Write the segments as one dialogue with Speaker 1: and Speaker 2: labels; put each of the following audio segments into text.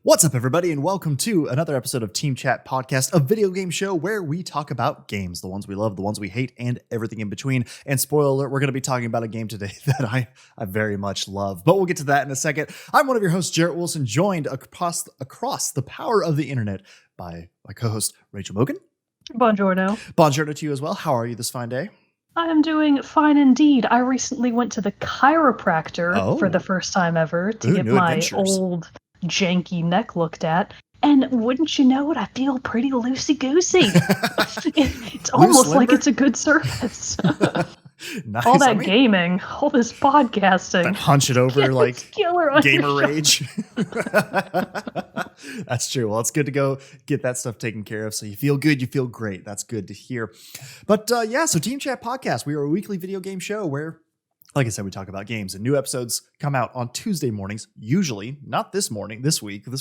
Speaker 1: What's up, everybody, and welcome to another episode of Team Chat Podcast, a video game show where we talk about games, the ones we love, the ones we hate, and everything in between. And spoiler alert, we're going to be talking about a game today that I very much love, but we'll get to that in a second. I'm one of your hosts, Jerrett Wilson, joined across the power of the internet by my co-host, Rachel Mogan.
Speaker 2: Buongiorno.
Speaker 1: Buongiorno to you as well. How are you this fine day?
Speaker 2: I am doing fine indeed. I recently went to the chiropractor for the first time ever to get my old janky neck looked at, and wouldn't you know it, I feel pretty loosey-goosey. It's almost like it's a good service.
Speaker 1: Nice.
Speaker 2: All that gaming, all this podcasting.
Speaker 1: That hunch it over like
Speaker 2: killer
Speaker 1: gamer rage. That's true. Well, it's good to go get that stuff taken care of. So you feel good, you feel great. That's good to hear. But so Team Chat Podcast, we are a weekly video game show where, like I said, we talk about games, and new episodes come out on Tuesday mornings. Usually, not this morning. This week we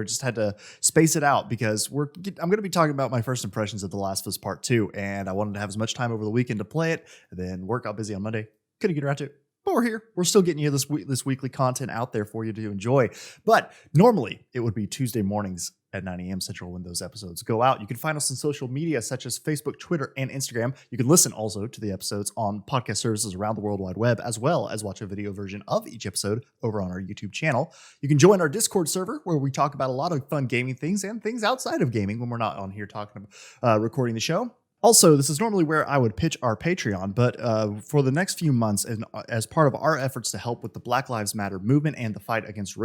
Speaker 1: just had to space it out because I'm going to be talking about my first impressions of The Last of Us Part 2, and I wanted to have as much time over the weekend to play it. And then work got busy on Monday. Couldn't get around to it. But we're here. We're still getting you this weekly content out there for you to enjoy. But normally it would be Tuesday mornings at 9 a.m. Central when those episodes go out. You can find us on social media such as Facebook, Twitter, and Instagram. You can listen also to the episodes on podcast services around the World Wide Web, as well as watch a video version of each episode over on our YouTube channel. You can join our Discord server where we talk about a lot of fun gaming things and things outside of gaming when we're not on here talking about recording the show. Also, this is normally where I would pitch our Patreon, but for the next few months, and as part of our efforts to help with the Black Lives Matter movement and the fight against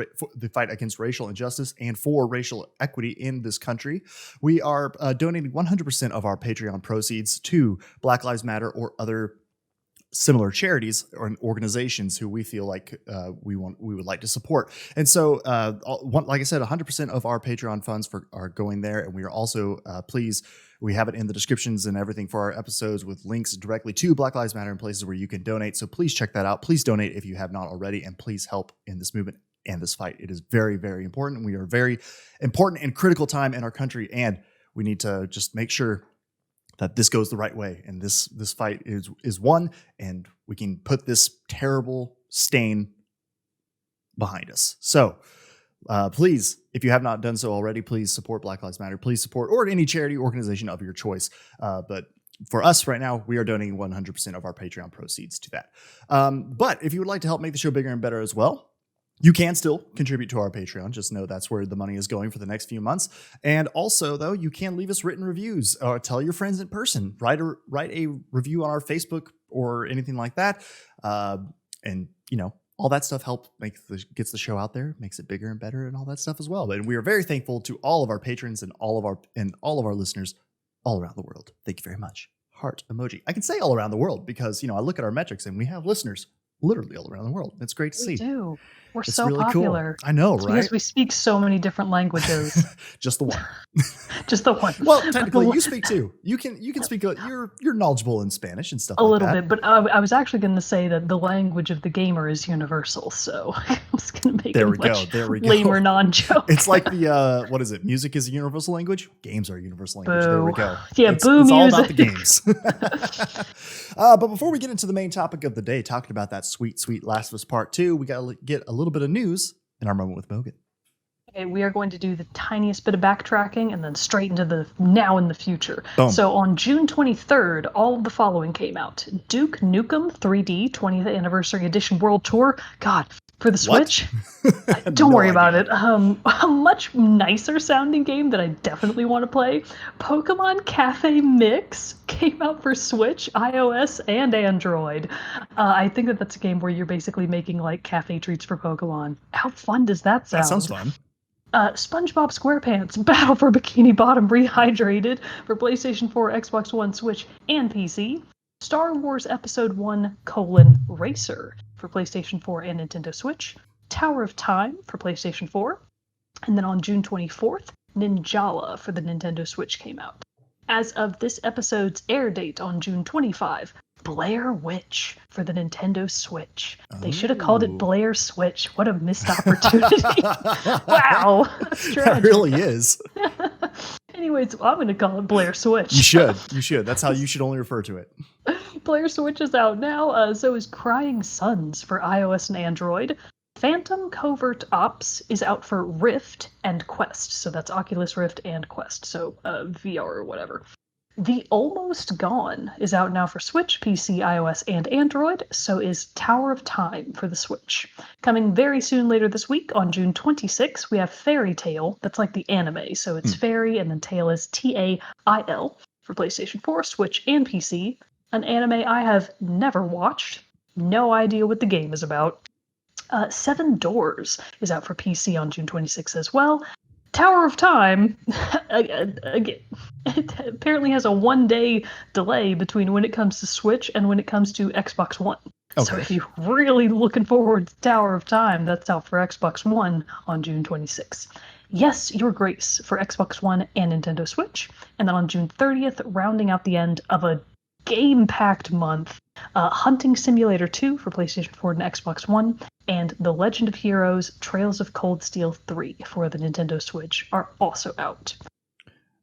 Speaker 1: racial injustice and for racial equity in this country, we are donating 100% of our Patreon proceeds to Black Lives Matter or other similar charities or organizations who we feel like we would like to support. And so, like I said, 100% of our Patreon funds are going there, and we are also we have it in the descriptions and everything for our episodes with links directly to Black Lives Matter and places where you can donate. So please check that out. Please donate if you have not already, and please help in this movement and this fight. It is very, very important. We are very important and critical time in our country, and we need to just make sure that this goes the right way. And this fight is won, and we can put this terrible stain behind us. So please, if you have not done so already, please support Black Lives Matter. Please support or any charity organization of your choice. But for us right now, we are donating 100% of our Patreon proceeds to that. But if you would like to help make the show bigger and better as well, you can still contribute to our Patreon. Just know that's where the money is going for the next few months. And also, though, you can leave us written reviews or tell your friends in person. Write a review on our Facebook or anything like that. And, all that stuff gets the show out there, makes it bigger and better and all that stuff as well. And we are very thankful to all of our patrons and all of our listeners all around the world. Thank you very much. Heart emoji. I can say all around the world because, I look at our metrics and we have listeners literally all around the world. It's great to see.
Speaker 2: We do. We're
Speaker 1: it's
Speaker 2: so
Speaker 1: really
Speaker 2: popular.
Speaker 1: Cool. I know, right?
Speaker 2: Because we speak so many different languages.
Speaker 1: Just the one.
Speaker 2: Just the one.
Speaker 1: Well, technically, you speak too. You can speak. You're knowledgeable in Spanish and stuff.
Speaker 2: A little bit, but I was actually going to say that the language of the gamer is universal. So I was going to make
Speaker 1: there we go.
Speaker 2: Lamer non-joke.
Speaker 1: It's like the what is it? Music is a universal language. Games are a universal language.
Speaker 2: Boo.
Speaker 1: There we go.
Speaker 2: Yeah,
Speaker 1: it's
Speaker 2: music.
Speaker 1: all about the games. But before we get into the main topic of the day, talking about that sweet Last of Us Part 2, we got to get a little bit of news in our moment with Mogan.
Speaker 2: Okay, we are going to do the tiniest bit of backtracking and then straight into the now and the future.
Speaker 1: Boom.
Speaker 2: So on June 23rd, all of the following came out. Duke Nukem 3D 20th Anniversary Edition World Tour. God, for the Switch. Don't worry about it. A much nicer sounding game that I definitely want to play. Pokemon Cafe Mix came out for Switch, iOS, and Android. I think that's a game where you're basically making like cafe treats for Pokemon. How fun does that sound?
Speaker 1: That sounds fun.
Speaker 2: SpongeBob SquarePants Battle for Bikini Bottom Rehydrated for PlayStation 4, Xbox One, Switch, and PC. Star Wars Episode 1: Racer for PlayStation 4 and Nintendo Switch. Tower of Time for PlayStation 4. And then on June 24th, Ninjala for the Nintendo Switch came out. As of this episode's air date on June 25, Blair Witch for the Nintendo Switch. They should have called it Blair Switch. What a missed opportunity. Wow.
Speaker 1: That really is.
Speaker 2: Anyways, I'm going to call it Blair Switch.
Speaker 1: You should. That's how you should only refer to it.
Speaker 2: Blair Switch is out now. So is Crying Suns for iOS and Android. Phantom Covert Ops is out for Rift and Quest. So that's Oculus Rift and Quest. So VR or whatever. The Almost Gone is out now for Switch, PC, iOS, and Android. So is Tower of Time for the Switch. Coming very soon later this week on June 26th, we have Fairy Tail. That's like the anime. So it's Fairy and then Tail is Tail for PlayStation 4, Switch, and PC. An anime I have never watched. No idea what the game is about. Seven Doors is out for PC on June 26th as well. Tower of Time again, it apparently has a 1-day delay between when it comes to Switch and when it comes to Xbox One. Okay. So if you're really looking forward to Tower of Time, that's out for Xbox One on June 26th. Yes, Your Grace for Xbox One and Nintendo Switch. And then on June 30th, rounding out the end of a game-packed month, Hunting Simulator 2 for PlayStation 4 and Xbox One, and The Legend of Heroes Trails of Cold Steel 3 for the Nintendo Switch are also out.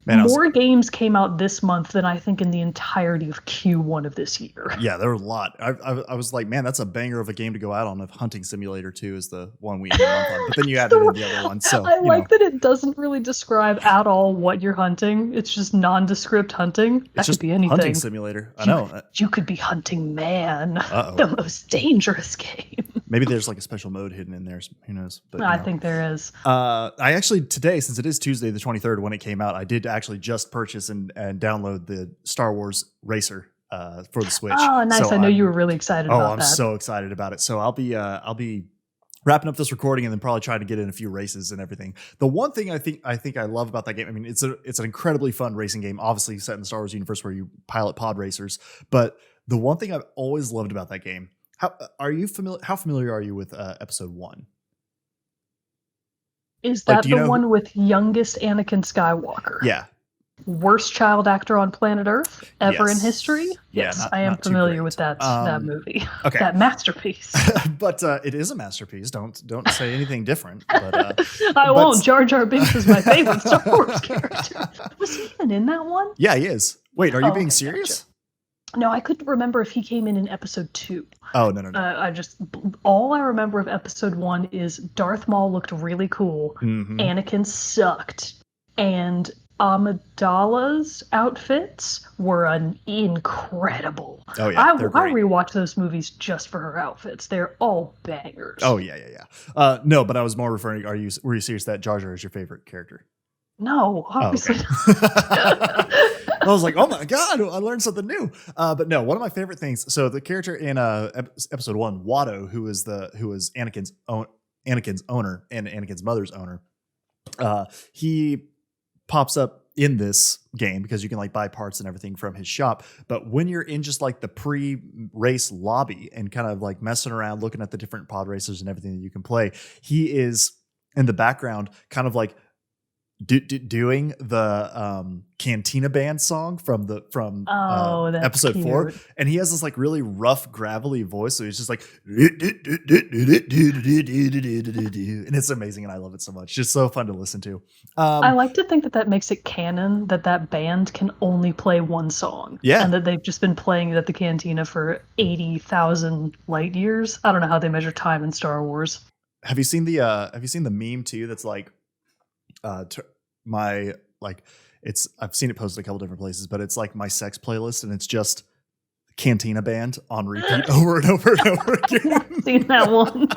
Speaker 2: Man, more games came out this month than I think in the entirety of Q1 of this year.
Speaker 1: Yeah, there were a lot. I was like, man, that's a banger of a game to go out on. If Hunting Simulator 2 is the one we ended up on, but then you added in the other one. So
Speaker 2: I like that it doesn't really describe at all what you're hunting. It's just nondescript hunting. That could be anything.
Speaker 1: Hunting Simulator. I know.
Speaker 2: You could be hunting man. The most dangerous game.
Speaker 1: Maybe there's like a special mode hidden in there. Who knows? But
Speaker 2: I think there is.
Speaker 1: I actually today, since it is Tuesday the 23rd when it came out, I did actually just purchase and download the Star Wars Racer for the Switch.
Speaker 2: Oh, nice! So I know you were really excited about that.
Speaker 1: I'm so excited about it. So I'll be wrapping up this recording and then probably trying to get in a few races and everything. The one thing I think I love about that game, I mean, it's an incredibly fun racing game, obviously set in the Star Wars universe where you pilot pod racers. But the one thing I've always loved about that game. How familiar are you with episode 1?
Speaker 2: Is that the one with youngest Anakin Skywalker?
Speaker 1: Yeah.
Speaker 2: Worst child actor on planet Earth ever in history? Yes, I am familiar with that movie. Okay. That masterpiece.
Speaker 1: But it is a masterpiece. Don't say anything different. But,
Speaker 2: I won't. Jar Jar Binks is my favorite Star Wars character. Was he even in that one?
Speaker 1: Yeah, he is. Wait, are you being serious?
Speaker 2: Gotcha. No, I couldn't remember if he came in episode 2.
Speaker 1: Oh, no.
Speaker 2: All I remember of episode 1 is Darth Maul looked really cool. Mm-hmm. Anakin sucked. And Amidala's outfits were incredible.
Speaker 1: Oh, yeah.
Speaker 2: I rewatch those movies just for her outfits. They're all bangers.
Speaker 1: Oh, yeah. No, but I was more referring, were you serious that Jar Jar is your favorite character?
Speaker 2: No, obviously
Speaker 1: not. I was like, oh my God, I learned something new. But no, one of my favorite things. So the character in episode 1, Watto, who is Anakin's owner and Anakin's mother's owner, he pops up in this game because you can like buy parts and everything from his shop. But when you're in just like the pre-race lobby and kind of like messing around, looking at the different pod racers and everything that you can play, he is in the background, kind of like doing the Cantina Band song from episode 4, and he has this like really rough gravelly voice, so he's just like and it's amazing and I love it so much. Just so fun to listen to.
Speaker 2: I like to think that makes it canon that band can only play one song, and that they've just been playing it at the Cantina for 80,000 light years. I don't know how they measure time in Star Wars.
Speaker 1: Have you seen the meme too that's like I've seen it posted a couple different places, but it's like my sex playlist and it's just Cantina Band on repeat over and over and over again.
Speaker 2: I've seen that one.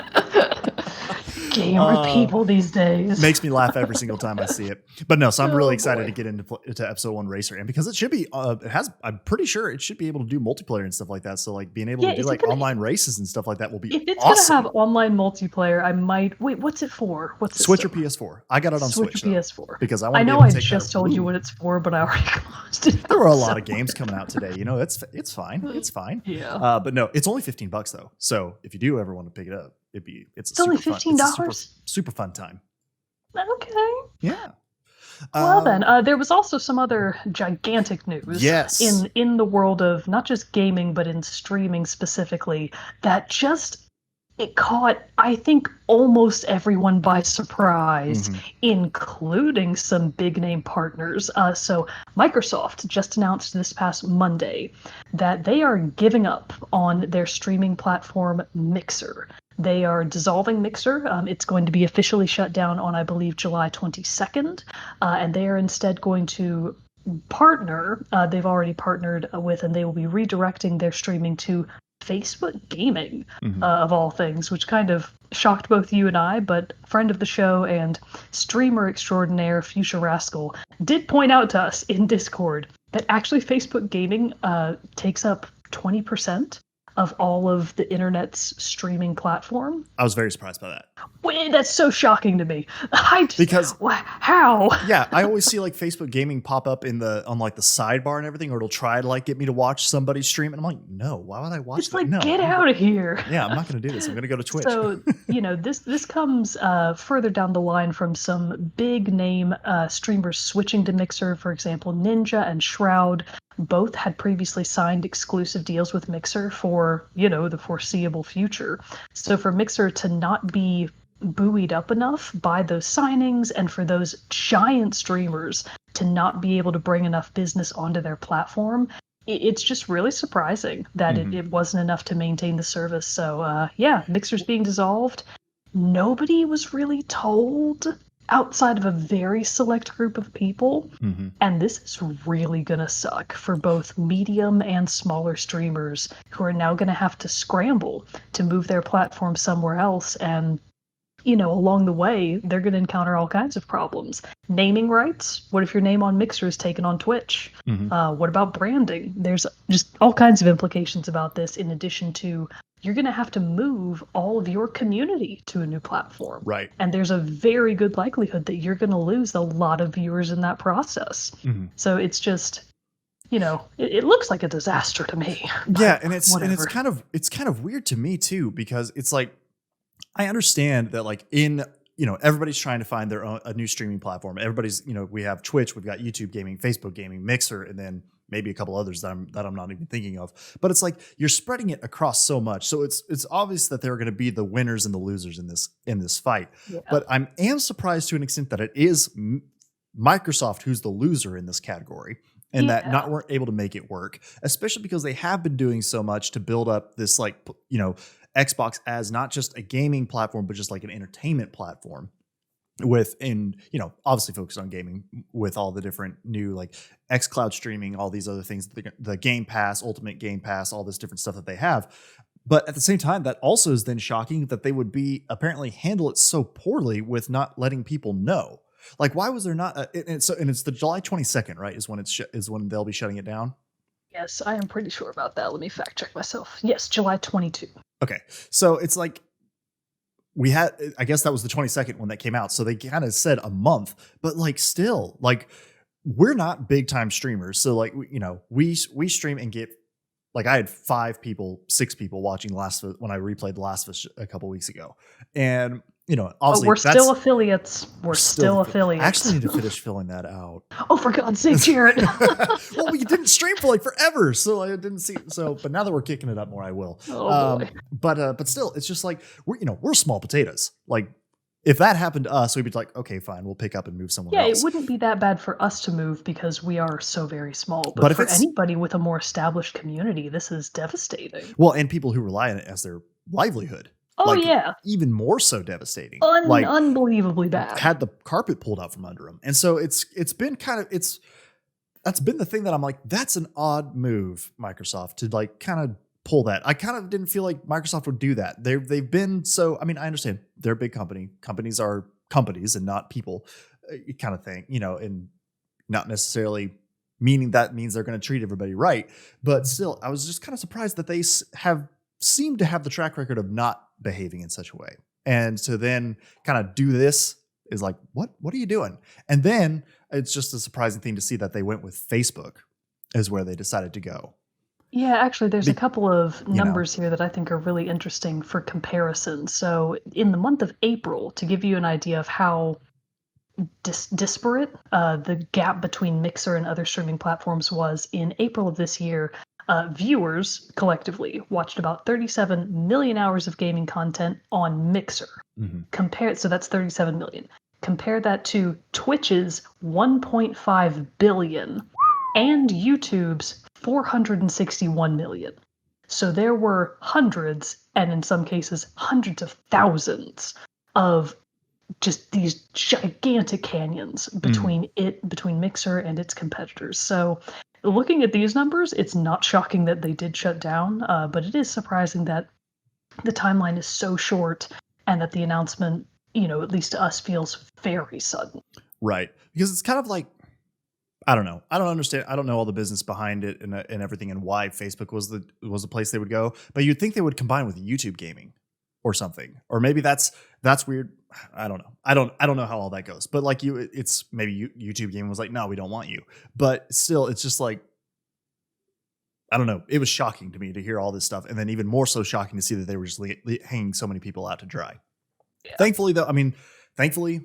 Speaker 2: Gamer people these days.
Speaker 1: Makes me laugh every single time I see it. But no, so I'm really excited to get into episode 1 Racer, and because it should be, I'm pretty sure it should be able to do multiplayer and stuff like that. So like being able to do like online races and stuff like that will be
Speaker 2: if it's
Speaker 1: awesome.
Speaker 2: Gonna have online multiplayer, I might wait. What's it for?
Speaker 1: Switch or PS4? I got it on Switch.
Speaker 2: PS4
Speaker 1: because I
Speaker 2: know I just told you what it's for, but I already closed it.
Speaker 1: There were a lot of games coming out today. You know, it's fine. It's fine.
Speaker 2: Yeah.
Speaker 1: But no, it's only $15 though. So if you do ever want to pick it up, it's
Speaker 2: only $15.
Speaker 1: Super fun time.
Speaker 2: Okay.
Speaker 1: Yeah.
Speaker 2: Well then, there was also some other gigantic news.
Speaker 1: Yes.
Speaker 2: In the world of not just gaming but in streaming specifically, that it caught, I think, almost everyone by surprise, including some big name partners. So Microsoft just announced this past Monday that they are giving up on their streaming platform Mixer. They are dissolving Mixer. It's going to be officially shut down on, I believe, July 22nd, and they are instead going to partner. They've already partnered with, and they will be redirecting their streaming to Facebook Gaming, of all things, which kind of shocked both you and I, but friend of the show and streamer extraordinaire Fuchsia Rascal did point out to us in Discord that actually Facebook Gaming takes up 20% of all of the internet's streaming platform.
Speaker 1: I was very surprised by that.
Speaker 2: Wait, that's so shocking to me.
Speaker 1: Because
Speaker 2: how?
Speaker 1: Yeah, I always see like Facebook Gaming pop up on like the sidebar and everything, or it'll try to like get me to watch somebody stream, and I'm like, no, why would I watch
Speaker 2: It's
Speaker 1: that?
Speaker 2: like,
Speaker 1: No,
Speaker 2: get out of here.
Speaker 1: Yeah, I'm not going to do this. I'm going to go to Twitch.
Speaker 2: So, this comes further down the line from some big name streamers switching to Mixer. For example, Ninja and Shroud both had previously signed exclusive deals with Mixer for, the foreseeable future. So for Mixer to not be buoyed up enough by those signings, and for those giant streamers to not be able to bring enough business onto their platform, it's just really surprising that it wasn't enough to maintain the service. So Mixer's being dissolved. Nobody was really told outside of a very select group of people, and this is really gonna suck for both medium and smaller streamers who are now gonna have to scramble to move their platform somewhere else. And along the way, they're going to encounter all kinds of problems. Naming rights. What if your name on Mixer is taken on Twitch? What about branding? There's just all kinds of implications about this, in addition to you're going to have to move all of your community to a new platform.
Speaker 1: Right.
Speaker 2: And there's a very good likelihood that you're going to lose a lot of viewers in that process. So it's just, it looks like a disaster to me.
Speaker 1: Yeah, and it's kind of weird to me too, because it's like, I understand that like everybody's trying to find their own a new streaming platform. Everybody's, we have Twitch, we've got YouTube Gaming, Facebook Gaming, Mixer, and then maybe a couple others that I'm not even thinking of. But it's like you're spreading it across so much. So it's obvious that there are going to be the winners and the losers in this fight. Yeah. But I am surprised to an extent that it is Microsoft who's the loser in this category, and that not weren't able to make it work, especially because they have been doing so much to build up this Xbox as not just a gaming platform, but just like an entertainment platform obviously focused on gaming with all the different new like xCloud streaming, all these other things, the Game Pass, Ultimate Game Pass, all this different stuff that they have. But at the same time, that also is then shocking that they would apparently handle it so poorly with not letting people know. Like, why was there not? And it's the July 22nd, right? Is when they'll be shutting it down.
Speaker 2: Yes, I am pretty sure about that. Let me fact check myself. Yes, July 22.
Speaker 1: Okay, so it's like I guess that was the 22nd when that came out. So they kind of said a month, but like still, like we're not big time streamers. So like, we stream and get like, I had 6 people watching when I replayed The Last of Us a couple weeks ago. And obviously
Speaker 2: we're still affiliates. We're still affiliates.
Speaker 1: I actually need to finish filling that out.
Speaker 2: Oh, for God's sake, Jerrett.
Speaker 1: Well, we didn't stream for like forever, so I didn't see. But now that we're kicking it up more, I will.
Speaker 2: Oh boy.
Speaker 1: But still, it's just like we're small potatoes. Like if that happened to us, we'd be like, okay, fine, we'll pick up and move somewhere else.
Speaker 2: Yeah, it wouldn't be that bad for us to move because we are so very small. But for anybody with a more established community, this is devastating.
Speaker 1: Well, and people who rely on it as their livelihood.
Speaker 2: Oh, yeah.
Speaker 1: Even more so devastating.
Speaker 2: Unbelievably bad.
Speaker 1: Had the carpet pulled out from under them. And so that's been the thing that I'm like, that's an odd move, Microsoft, to like kind of pull that. I kind of didn't feel like Microsoft would do that. They've been so, I mean, I understand they're a big company. Companies are companies and not people, kind of thing, and not necessarily meaning that means they're going to treat everybody right. But still, I was just kind of surprised that they seem to have the track record of not behaving in such a way. And to then kind of do this is like, what are you doing? And then it's just a surprising thing to see that they went with Facebook as where they decided to go.
Speaker 2: Yeah, actually, there's a couple of numbers here that I think are really interesting for comparison. So in the month of April, to give you an idea of how disparate the gap between Mixer and other streaming platforms was, in April of this year, viewers collectively watched about 37 million hours of gaming content on Mixer. So that's 37 million. Compare that to Twitch's 1.5 billion and YouTube's 461 million. So there were hundreds, and in some cases, hundreds of thousands of just these gigantic canyons between Mixer and its competitors. So looking at these numbers, it's not shocking that they did shut down, but it is surprising that the timeline is so short and that the announcement, at least to us, feels very sudden.
Speaker 1: Right. Because it's kind of like, I don't know. I don't understand. I don't know all the business behind it and everything and why Facebook was the place they would go. But you'd think they would combine with YouTube gaming or something. Or maybe that's weird. I don't know. I don't know how all that goes. But like it's maybe YouTube gaming was like, no, we don't want you. But still, it's just like, I don't know. It was shocking to me to hear all this stuff. And then even more so shocking to see that they were just hanging so many people out to dry. Yeah. Thankfully,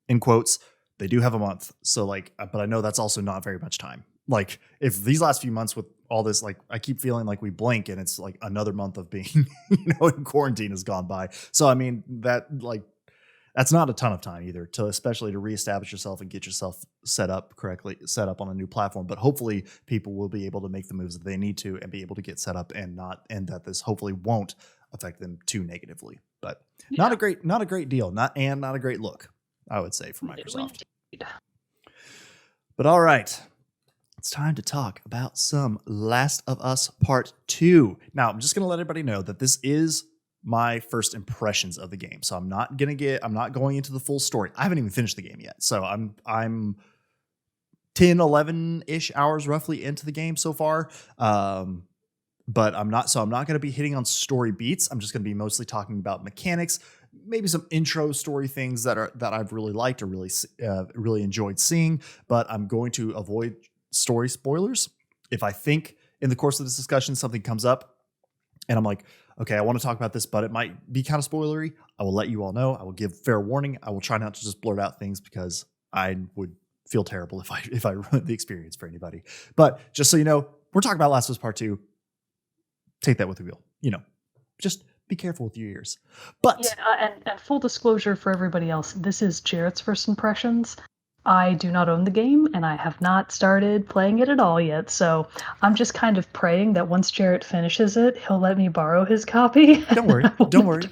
Speaker 1: in quotes, they do have a month. So like, but I know that's also not very much time. Like if these last few months with all this, like I keep feeling like we blink and it's like another month of being, in quarantine has gone by. So, I mean, that's not a ton of time either especially to reestablish yourself and get yourself set up on a new platform. But hopefully people will be able to make the moves that they need to and be able to get set up and that this hopefully won't affect them too negatively. But not a great deal, not a great look, I would say, for Microsoft. But all right, it's time to talk about some Last of Us Part 2. Now, I'm just going to let everybody know that this is my first impressions of the game. So I'm not going into the full story. I haven't even finished the game yet. So I'm 10, 11-ish hours roughly into the game so far. But I'm not going to be hitting on story beats. I'm just going to be mostly talking about mechanics, maybe some intro story things that I've really liked or really enjoyed seeing, but I'm going to avoid story spoilers. If I think in the course of this discussion something comes up and I'm like, okay, I want to talk about this, but it might be kind of spoilery, I will let you all know. I will give fair warning. I will try not to just blurt out things because I would feel terrible if I ruined the experience for anybody. But just so you know, we're talking about Last of Us Part 2. Take that with a wheel. Just be careful with your ears. But
Speaker 2: and full disclosure for everybody else, this is Jerrett's first impressions. I do not own the game, and I have not started playing it at all yet. So I'm just kind of praying that once Jerrett finishes it, he'll let me borrow his copy.
Speaker 1: Don't worry. Don't worry.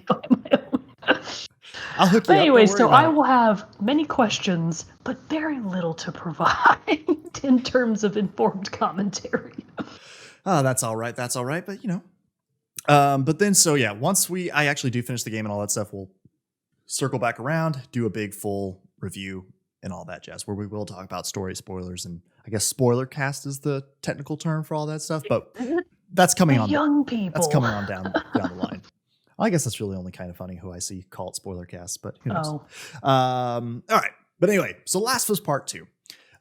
Speaker 1: I'll hook you up.
Speaker 2: Anyway, so I will have many questions, but very little to provide in terms of informed commentary.
Speaker 1: Oh, that's all right. But but then, so yeah, once I actually do finish the game and all that stuff, we'll circle back around, do a big full review and all that jazz, where we will talk about story spoilers, and I guess spoiler cast is the technical term for all that stuff. But that's coming on.
Speaker 2: Young people.
Speaker 1: That's coming on down the line. I guess that's really only kind of funny who I see call it spoiler cast, but who knows? Oh. All right, but anyway, so Last of Us Part 2,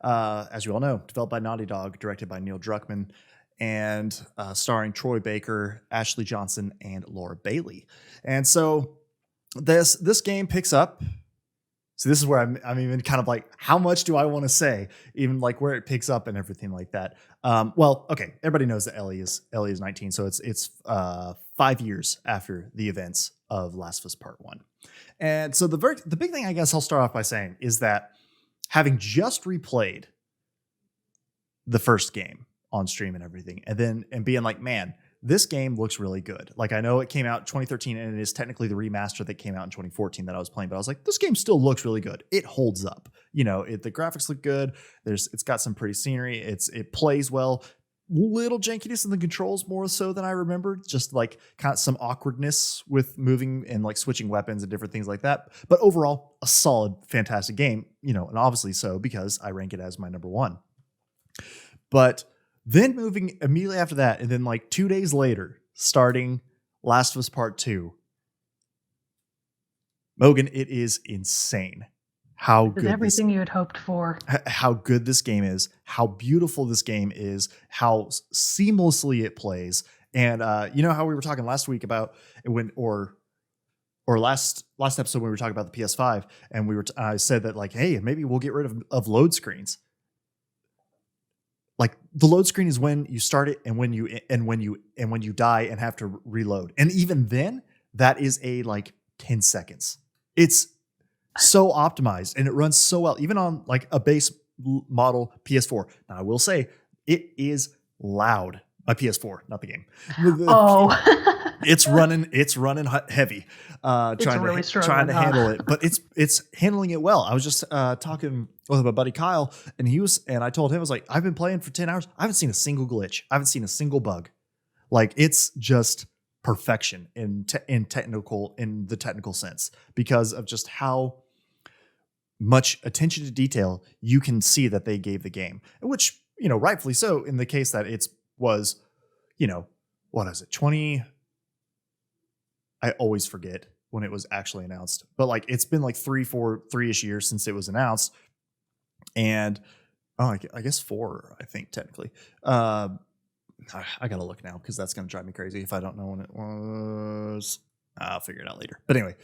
Speaker 1: as you all know, developed by Naughty Dog, directed by Neil Druckmann, and starring Troy Baker, Ashley Johnson, and Laura Bailey. And so this game picks up. So this is where I'm even kind of like, how much do I want to say? Even like where it picks up and everything like that. Well, okay, everybody knows that Ellie is 19, so it's 5 years after the events of Last of Us Part 1. And so the big thing I guess I'll start off by saying is that having just replayed the first game on stream and everything, and being like, man, this game looks really good. Like, I know it came out in 2013 and it is technically the remaster that came out in 2014 that I was playing, but I was like, this game still looks really good. It holds up. The graphics look good. It's got some pretty scenery. It plays well. Little jankiness in the controls, more so than I remember. Just like kind of some awkwardness with moving and like switching weapons and different things like that. But overall, a solid, fantastic game, and obviously so because I rank it as my number one. But then moving immediately after that, and then like 2 days later, starting Last of Us Part 2. Mogan, it is insane how good
Speaker 2: everything you had hoped for.
Speaker 1: How good this game is, how beautiful this game is, how seamlessly it plays. And how we were talking last week about last episode when we were talking about the PS5, and I said that like, hey, maybe we'll get rid of load screens. Like the load screen is when you start it and when you die and have to reload. And even then, that is a like 10 seconds. It's so optimized and it runs so well, even on like a base model PS4. Now I will say it is loud My PS4, not the game.
Speaker 2: Oh,
Speaker 1: It's running heavy,
Speaker 2: it's really
Speaker 1: trying to handle it, but it's handling it well. I was just talking with my buddy Kyle, and I told him, I was like, I've been playing for 10 hours. I haven't seen a single glitch. I haven't seen a single bug. Like, it's just perfection in the technical sense, because of just how much attention to detail you can see that they gave the game, which, rightfully so, in the case that it was, what is it, 20? I always forget when it was actually announced, but like, it's been like 3-ish years since it was announced. And I guess 4, I think, technically. I gotta look now, because that's gonna drive me crazy if I don't know when it was. I'll figure it out later. But anyway,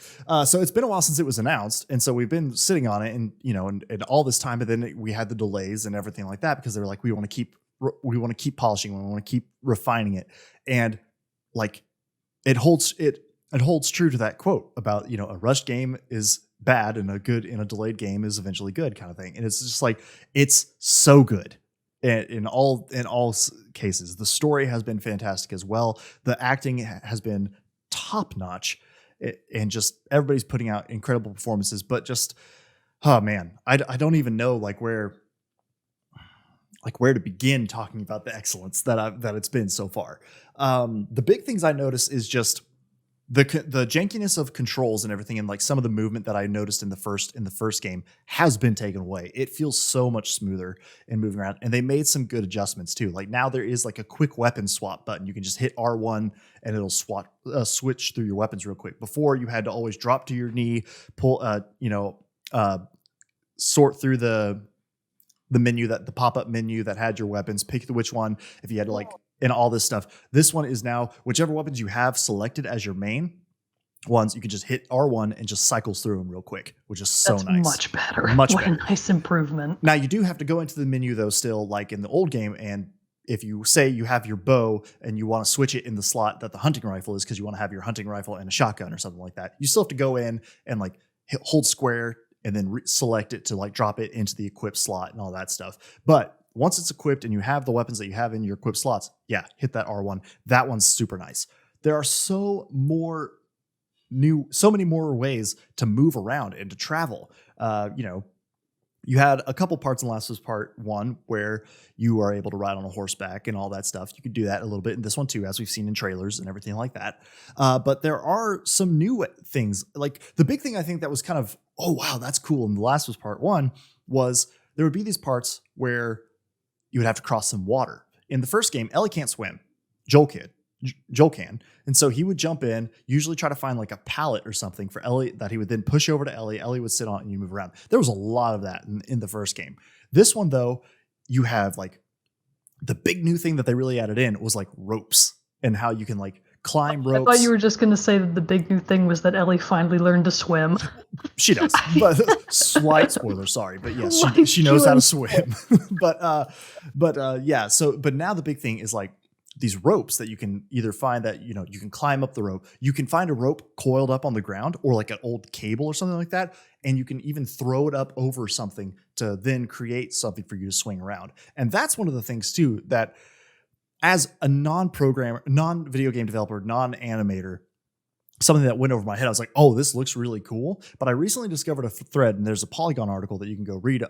Speaker 1: so it's been a while since it was announced, and so we've been sitting on it, and and all this time, but then we had the delays and everything like that, because they were like, we want to keep polishing, we want to keep refining it, and like, it holds true to that quote about, a rushed game is bad, and a delayed game is eventually good, kind of thing. And it's just like, it's so good in all cases. The story has been fantastic as well. The acting has been top notch, and just everybody's putting out incredible performances. But just, oh man, I don't even know where to begin talking about the excellence that it's been so far. The big things I notice is just the jankiness of controls and everything, and like some of the movement that I noticed in the first game has been taken away. It feels so much smoother in moving around, and they made some good adjustments too. Like, now there is like a quick weapon swap button. You can just hit R1 and it'll switch through your weapons real quick. Before, you had to always drop to your knee, pull, sort through the menu, the pop-up menu that had your weapons, pick which one, if you had to and all this stuff. This one is now, whichever weapons you have selected as your main ones, you can just hit R1 and just cycles through them real quick, which is so nice.
Speaker 2: Much better.
Speaker 1: What
Speaker 2: a nice improvement.
Speaker 1: Now, you do have to go into the menu though, still, like in the old game, and if you say you have your bow and you want to switch it in the slot that the hunting rifle is, because you want to have your hunting rifle and a shotgun or something like that, you still have to go in and hold square and then select it to drop it into the equip slot and all that stuff. But once it's equipped and you have the weapons that you have in your equipped slots, hit that R1. That one's super nice. There are so many more ways to move around and to travel. You had a couple parts in Last of Us Part 1 where you are able to ride on a horseback and all that stuff. You could do that a little bit in this one too, as we've seen in trailers and everything like that. But there are some new things. Like, the big thing I think that was kind of, oh wow, that's cool, in The Last of Us Part 1 was there would be these parts where you would have to cross some water. In the first game, Ellie can't swim. Joel can. And so he would jump in, usually try to find a pallet or something for Ellie that he would then push over to Ellie. Ellie would sit on it and you move around. There was a lot of that in the first game. This one, though, you have the big new thing that they really added in was ropes, and how you can climb ropes.
Speaker 2: I thought you were just going to say that the big new thing was that Ellie finally learned to swim.
Speaker 1: She does, but slight spoiler, sorry, but yes, she knows how to swim. but now the big thing is these ropes that you can either find that, you can climb up the rope. You can find a rope coiled up on the ground, or an old cable or something like that. And you can even throw it up over something to then create something for you to swing around. And that's one of the things too, that as a non-programmer, non-video game developer, non-animator, something that went over my head. I was like, oh, this looks really cool. But I recently discovered a thread, and there's a Polygon article that you can go read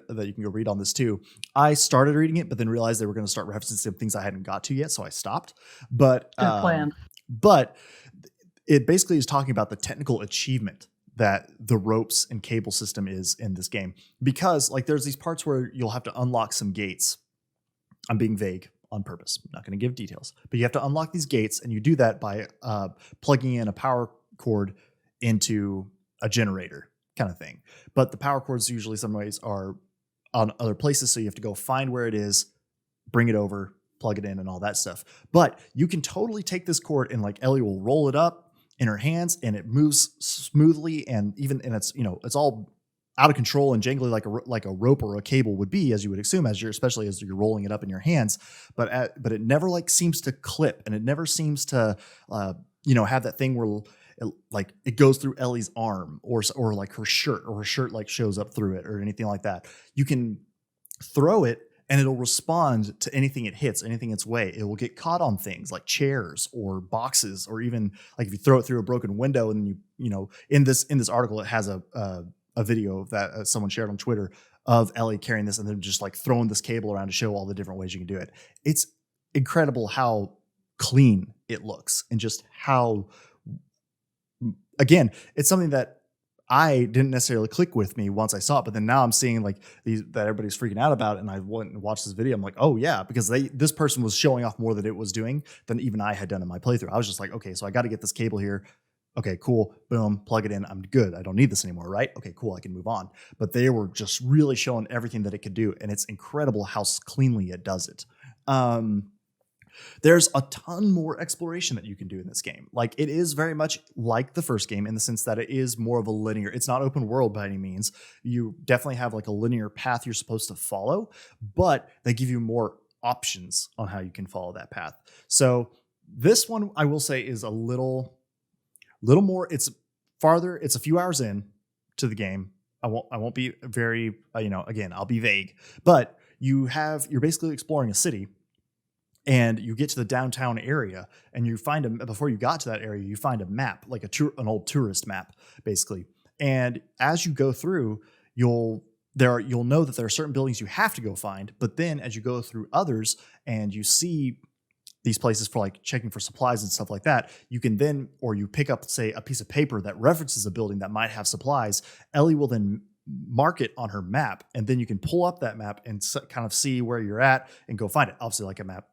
Speaker 1: on this too. I started reading it, but then realized they were going to start referencing some things I hadn't got to yet, so I stopped. But
Speaker 2: good plan.
Speaker 1: But it basically is talking about the technical achievement that the ropes and cable system is in this game, because there's these parts where you'll have to unlock some gates. I'm being vague on purpose. I'm not going to give details, but you have to unlock these gates, and you do that by plugging in a power cord into a generator kind of thing. But the power cords usually some ways are on other places, so you have to go find where it is, bring it over, plug it in, and all that stuff. But you can totally take this cord, and Ellie will roll it up in her hands, and it moves smoothly, and it's all out of control and jangly like a rope or a cable would be, as you would assume, especially as you're rolling it up in your hands. But it never seems to clip, and it never seems to have that thing where it goes through Ellie's arm or her shirt, or her shirt shows up through it or anything like that. You can throw it and it'll respond to anything it hits, anything its way. It will get caught on things like chairs or boxes, or even like if you throw it through a broken window. And you know, in this article, it has a video that someone shared on Twitter of Ellie carrying this and then just like throwing this cable around to show all the different ways you can do it. It's incredible how clean it looks, and just how, again, it's something that I didn't necessarily click with me once I saw it, but then now I'm seeing like that everybody's freaking out about it, and I went and watched this video. I'm like, oh yeah, because this person was showing off more that it was doing than even I had done in my playthrough. I was just like, okay, so I got to get this cable here. Okay, cool. Boom, plug it in. I'm good. I don't need this anymore, right? Okay, cool. I can move on. But they were just really showing everything that it could do, and it's incredible how cleanly it does it. There's a ton more exploration that you can do in this game. Like, it is very much like the first game in the sense that it is more of a linear. It's not open world by any means. You definitely have like a linear path you're supposed to follow, but they give you more options on how you can follow that path. So this one, I will say, is a little more. It's farther. It's a few hours in to the game. I won't be very, again, I'll be vague, but you're basically exploring a city. And you get to the downtown area, and you find before you got to that area, you find a map, like an old tourist map, basically. And as you go through, you'll know that there are certain buildings you have to go find. But then as you go through others and you see these places for like checking for supplies and stuff like that, you can then, or you pick up, say, a piece of paper that references a building that might have supplies. Ellie will then mark it on her map, and then you can pull up that map and kind of see where you're at and go find it. Obviously, like a map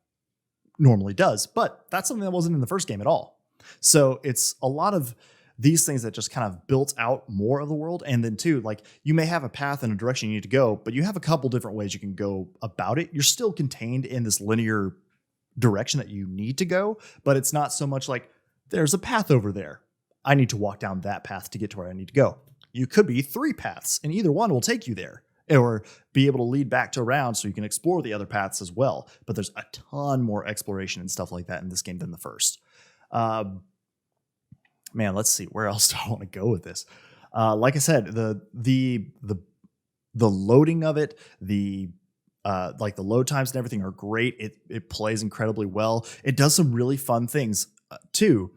Speaker 1: normally does, but that's something that wasn't in the first game at all. So it's a lot of these things that just kind of built out more of the world. And then too, like, you may have a path and a direction you need to go, but you have a couple different ways you can go about it. You're still contained in this linear direction that you need to go, but it's not so much like there's a path over there, I need to walk down that path to get to where I need to go. You could be 3 paths, and either one will take you there, or be able to lead back to around so you can explore the other paths as well. But there's a ton more exploration and stuff like that in this game than the first. Man, let's see. Where else do I want to go with this? Like I said, the loading of it, like the load times and everything are great. It plays incredibly well. It does some really fun things too.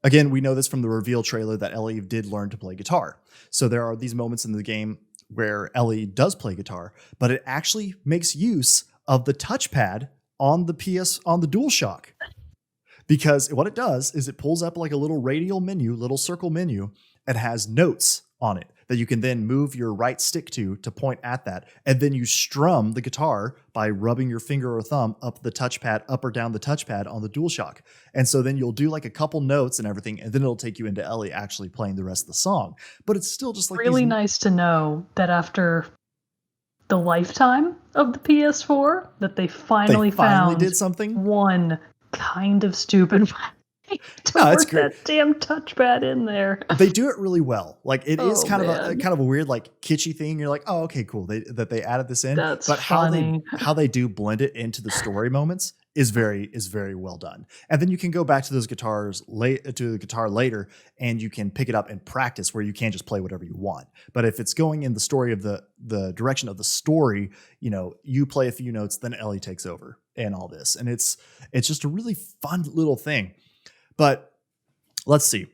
Speaker 1: Again, we know this from the reveal trailer that Ellie did learn to play guitar. So there are these moments in the game where Ellie does play guitar, but it actually makes use of the touchpad on the DualShock. Because what it does is it pulls up like a little radial menu, little circle menu, and has notes on it that you can then move your right stick to point at that. And then you strum the guitar by rubbing your finger or thumb up the touchpad, up or down the touchpad on the DualShock. And so then you'll do like a couple notes and everything, and then it'll take you into Ellie actually playing the rest of the song. But it's still just like
Speaker 2: really nice to know that after the lifetime of the PS4, that they finally
Speaker 1: did something.
Speaker 2: One kind of stupid way to work that damn touchpad in there. They
Speaker 1: do it really well. Like, it is kind of a weird, like, kitschy thing. You're like, oh, okay, cool. That they added this in.
Speaker 2: That's
Speaker 1: but
Speaker 2: funny.
Speaker 1: how they do blend it into the story moments is very well done. And then you can go back to those guitars to the guitar later, and you can pick it up and practice, where you can't just play whatever you want. But if it's going in the story of the direction of the story, you play a few notes, then Ellie takes over and all this. And it's just a really fun little thing. But let's see.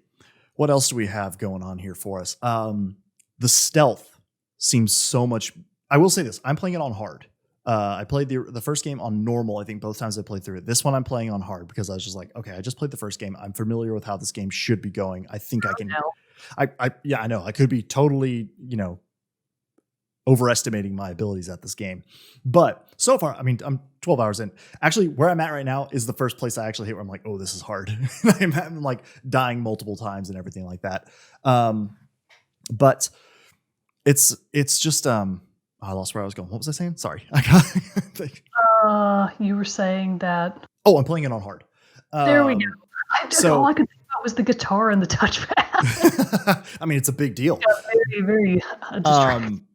Speaker 1: What else do we have going on here for us? The stealth seems so much. I will say this. I'm playing it on hard. I played the first game on normal. I think both times I played through it. This one I'm playing on hard because I was just like, okay, I just played the first game. I'm familiar with how this game should be going. I think I can. I know. I could be totally, overestimating my abilities at this game. But so far, I mean, I'm 12 hours in. Actually, where I'm at right now is the first place I actually hit where I'm like, oh, this is hard. I'm like dying multiple times and everything like that. But it's just, I lost where I was going. What was I saying? Sorry.
Speaker 2: You were saying that.
Speaker 1: Oh, I'm playing it on hard.
Speaker 2: There we go. All I could think about was the guitar and the touchpad.
Speaker 1: I mean, it's a big deal.
Speaker 2: Yeah, very, very distracting.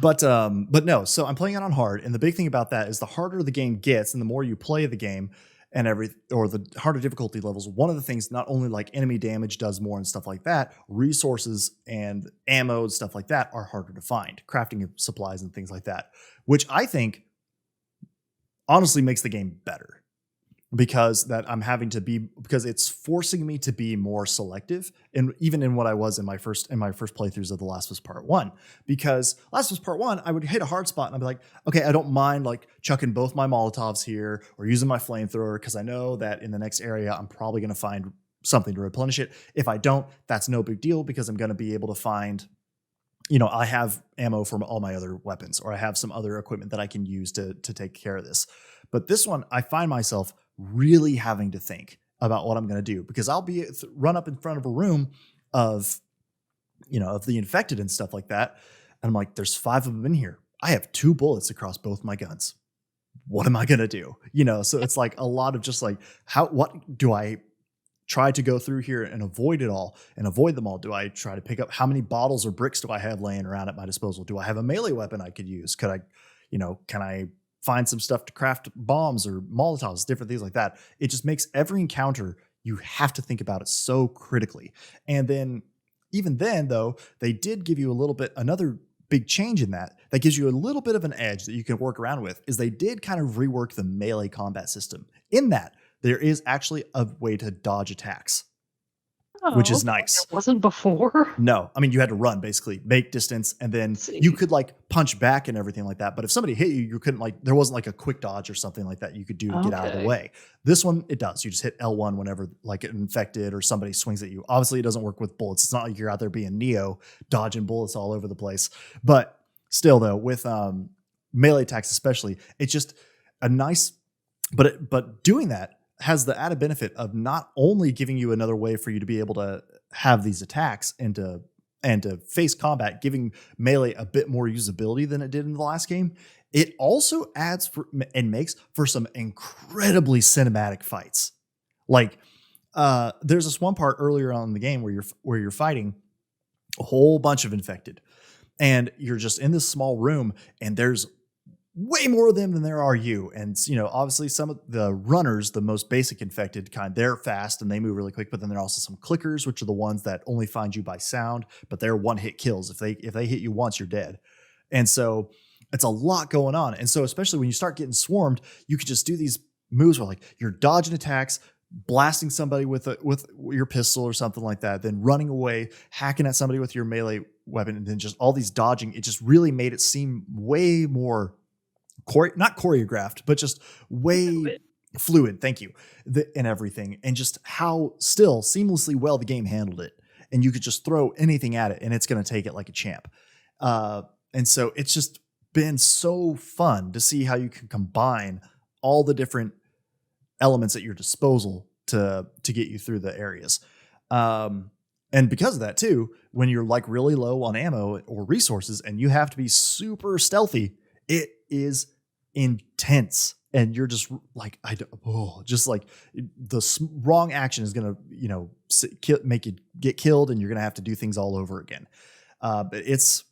Speaker 1: But no, so I'm playing it on hard. And the big thing about that is the harder the game gets and the more you play the game, and or the harder difficulty levels, one of the things, not only like enemy damage does more and stuff like that, resources and ammo and stuff like that are harder to find, crafting supplies and things like that, which I think honestly makes the game better, because because it's forcing me to be more selective, and even in what I was in my first playthroughs of The Last of Us Part 1. Because Last of Us Part 1, I would hit a hard spot and I'd be like, okay, I don't mind like chucking both my Molotovs here or using my flamethrower, because I know that in the next area I'm probably going to find something to replenish it. If I don't, that's no big deal, because I'm going to be able to find, I have ammo from all my other weapons, or I have some other equipment that I can use to take care of this. But this one, I find myself really having to think about what I'm going to do, because I'll be run up in front of a room of the infected and stuff like that. And I'm like, there's 5 of them in here. I have 2 bullets across both my guns. What am I going to do? So it's like a lot of just like, what do I try to go through here and avoid them all? Do I try to pick up, how many bottles or bricks do I have laying around at my disposal? Do I have a melee weapon I could use? Can I find some stuff to craft bombs or Molotovs, different things like that? It just makes every encounter, you have to think about it so critically. And then, even then though, they did give you another big change in that gives you a little bit of an edge that you can work around with, is they did kind of rework the melee combat system, in that there is actually a way to dodge attacks, which is nice.
Speaker 2: It wasn't before?
Speaker 1: No. I mean, you had to run, basically, make distance, and then you could like punch back and everything like that. But if somebody hit you, you couldn't there wasn't like a quick dodge or something like that you could do to get out of the way. This one, it does. You just hit L1 whenever like an infected or somebody swings at you. Obviously, it doesn't work with bullets. It's not like you're out there being Neo, dodging bullets all over the place. But still, though, with melee attacks especially, it's just a nice, but doing that has the added benefit of not only giving you another way for you to be able to have these attacks and to face combat, giving melee a bit more usability than it did in the last game, it also adds and makes for some incredibly cinematic fights. Like there's this one part earlier on in the game where you're fighting a whole bunch of infected, and you're just in this small room, and there's way more of them than there are you. And, obviously some of the runners, the most basic infected kind, they're fast and they move really quick. But then there are also some clickers, which are the ones that only find you by sound, but they're one-hit kills. If they hit you once, you're dead. And so it's a lot going on. And so especially when you start getting swarmed, you could just do these moves where like you're dodging attacks, blasting somebody with your pistol or something like that, then running away, hacking at somebody with your melee weapon, and then just all these dodging. It just really made it seem way more not choreographed, but just way fluid. Thank you. And everything. And just how still seamlessly well the game handled it. And you could just throw anything at it and it's going to take it like a champ. And so it's just been so fun to see how you can combine all the different elements at your disposal to get you through the areas. And because of that too, when you're like really low on ammo or resources and you have to be super stealthy, it is intense, and you're just like, just like the wrong action is going to, make you get killed, and you're going to have to do things all over again. But it's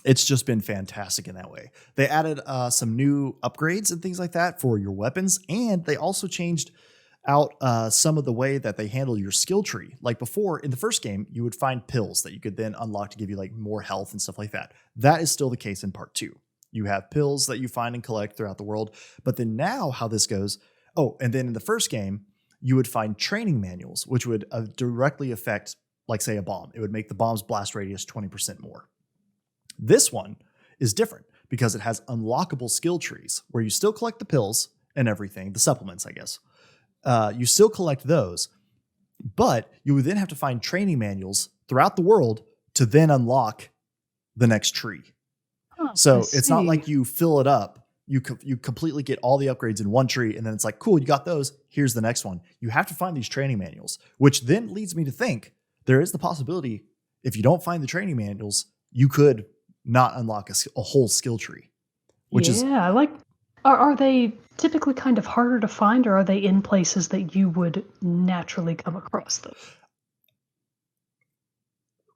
Speaker 1: just been fantastic in that way. They added some new upgrades and things like that for your weapons, and they also changed out some of the way that they handle your skill tree. Like before, in the first game, you would find pills that you could then unlock to give you like more health and stuff like that. That is still the case in part 2. You have pills that you find and collect throughout the world. But then now how this goes, and then in the first game, you would find training manuals, which would directly affect, like say, a bomb. It would make the bomb's blast radius 20% more. This one is different because it has unlockable skill trees where you still collect the pills and everything, the supplements, I guess. You still collect those, but you would then have to find training manuals throughout the world to then unlock the next tree. So it's not like you fill it up. You completely get all the upgrades in one tree, and then it's like, cool, you got those. Here's the next one. You have to find these training manuals, which then leads me to think there is the possibility if you don't find the training manuals, you could not unlock a whole skill tree.
Speaker 2: Are they typically kind of harder to find, or are they in places that you would naturally come across them?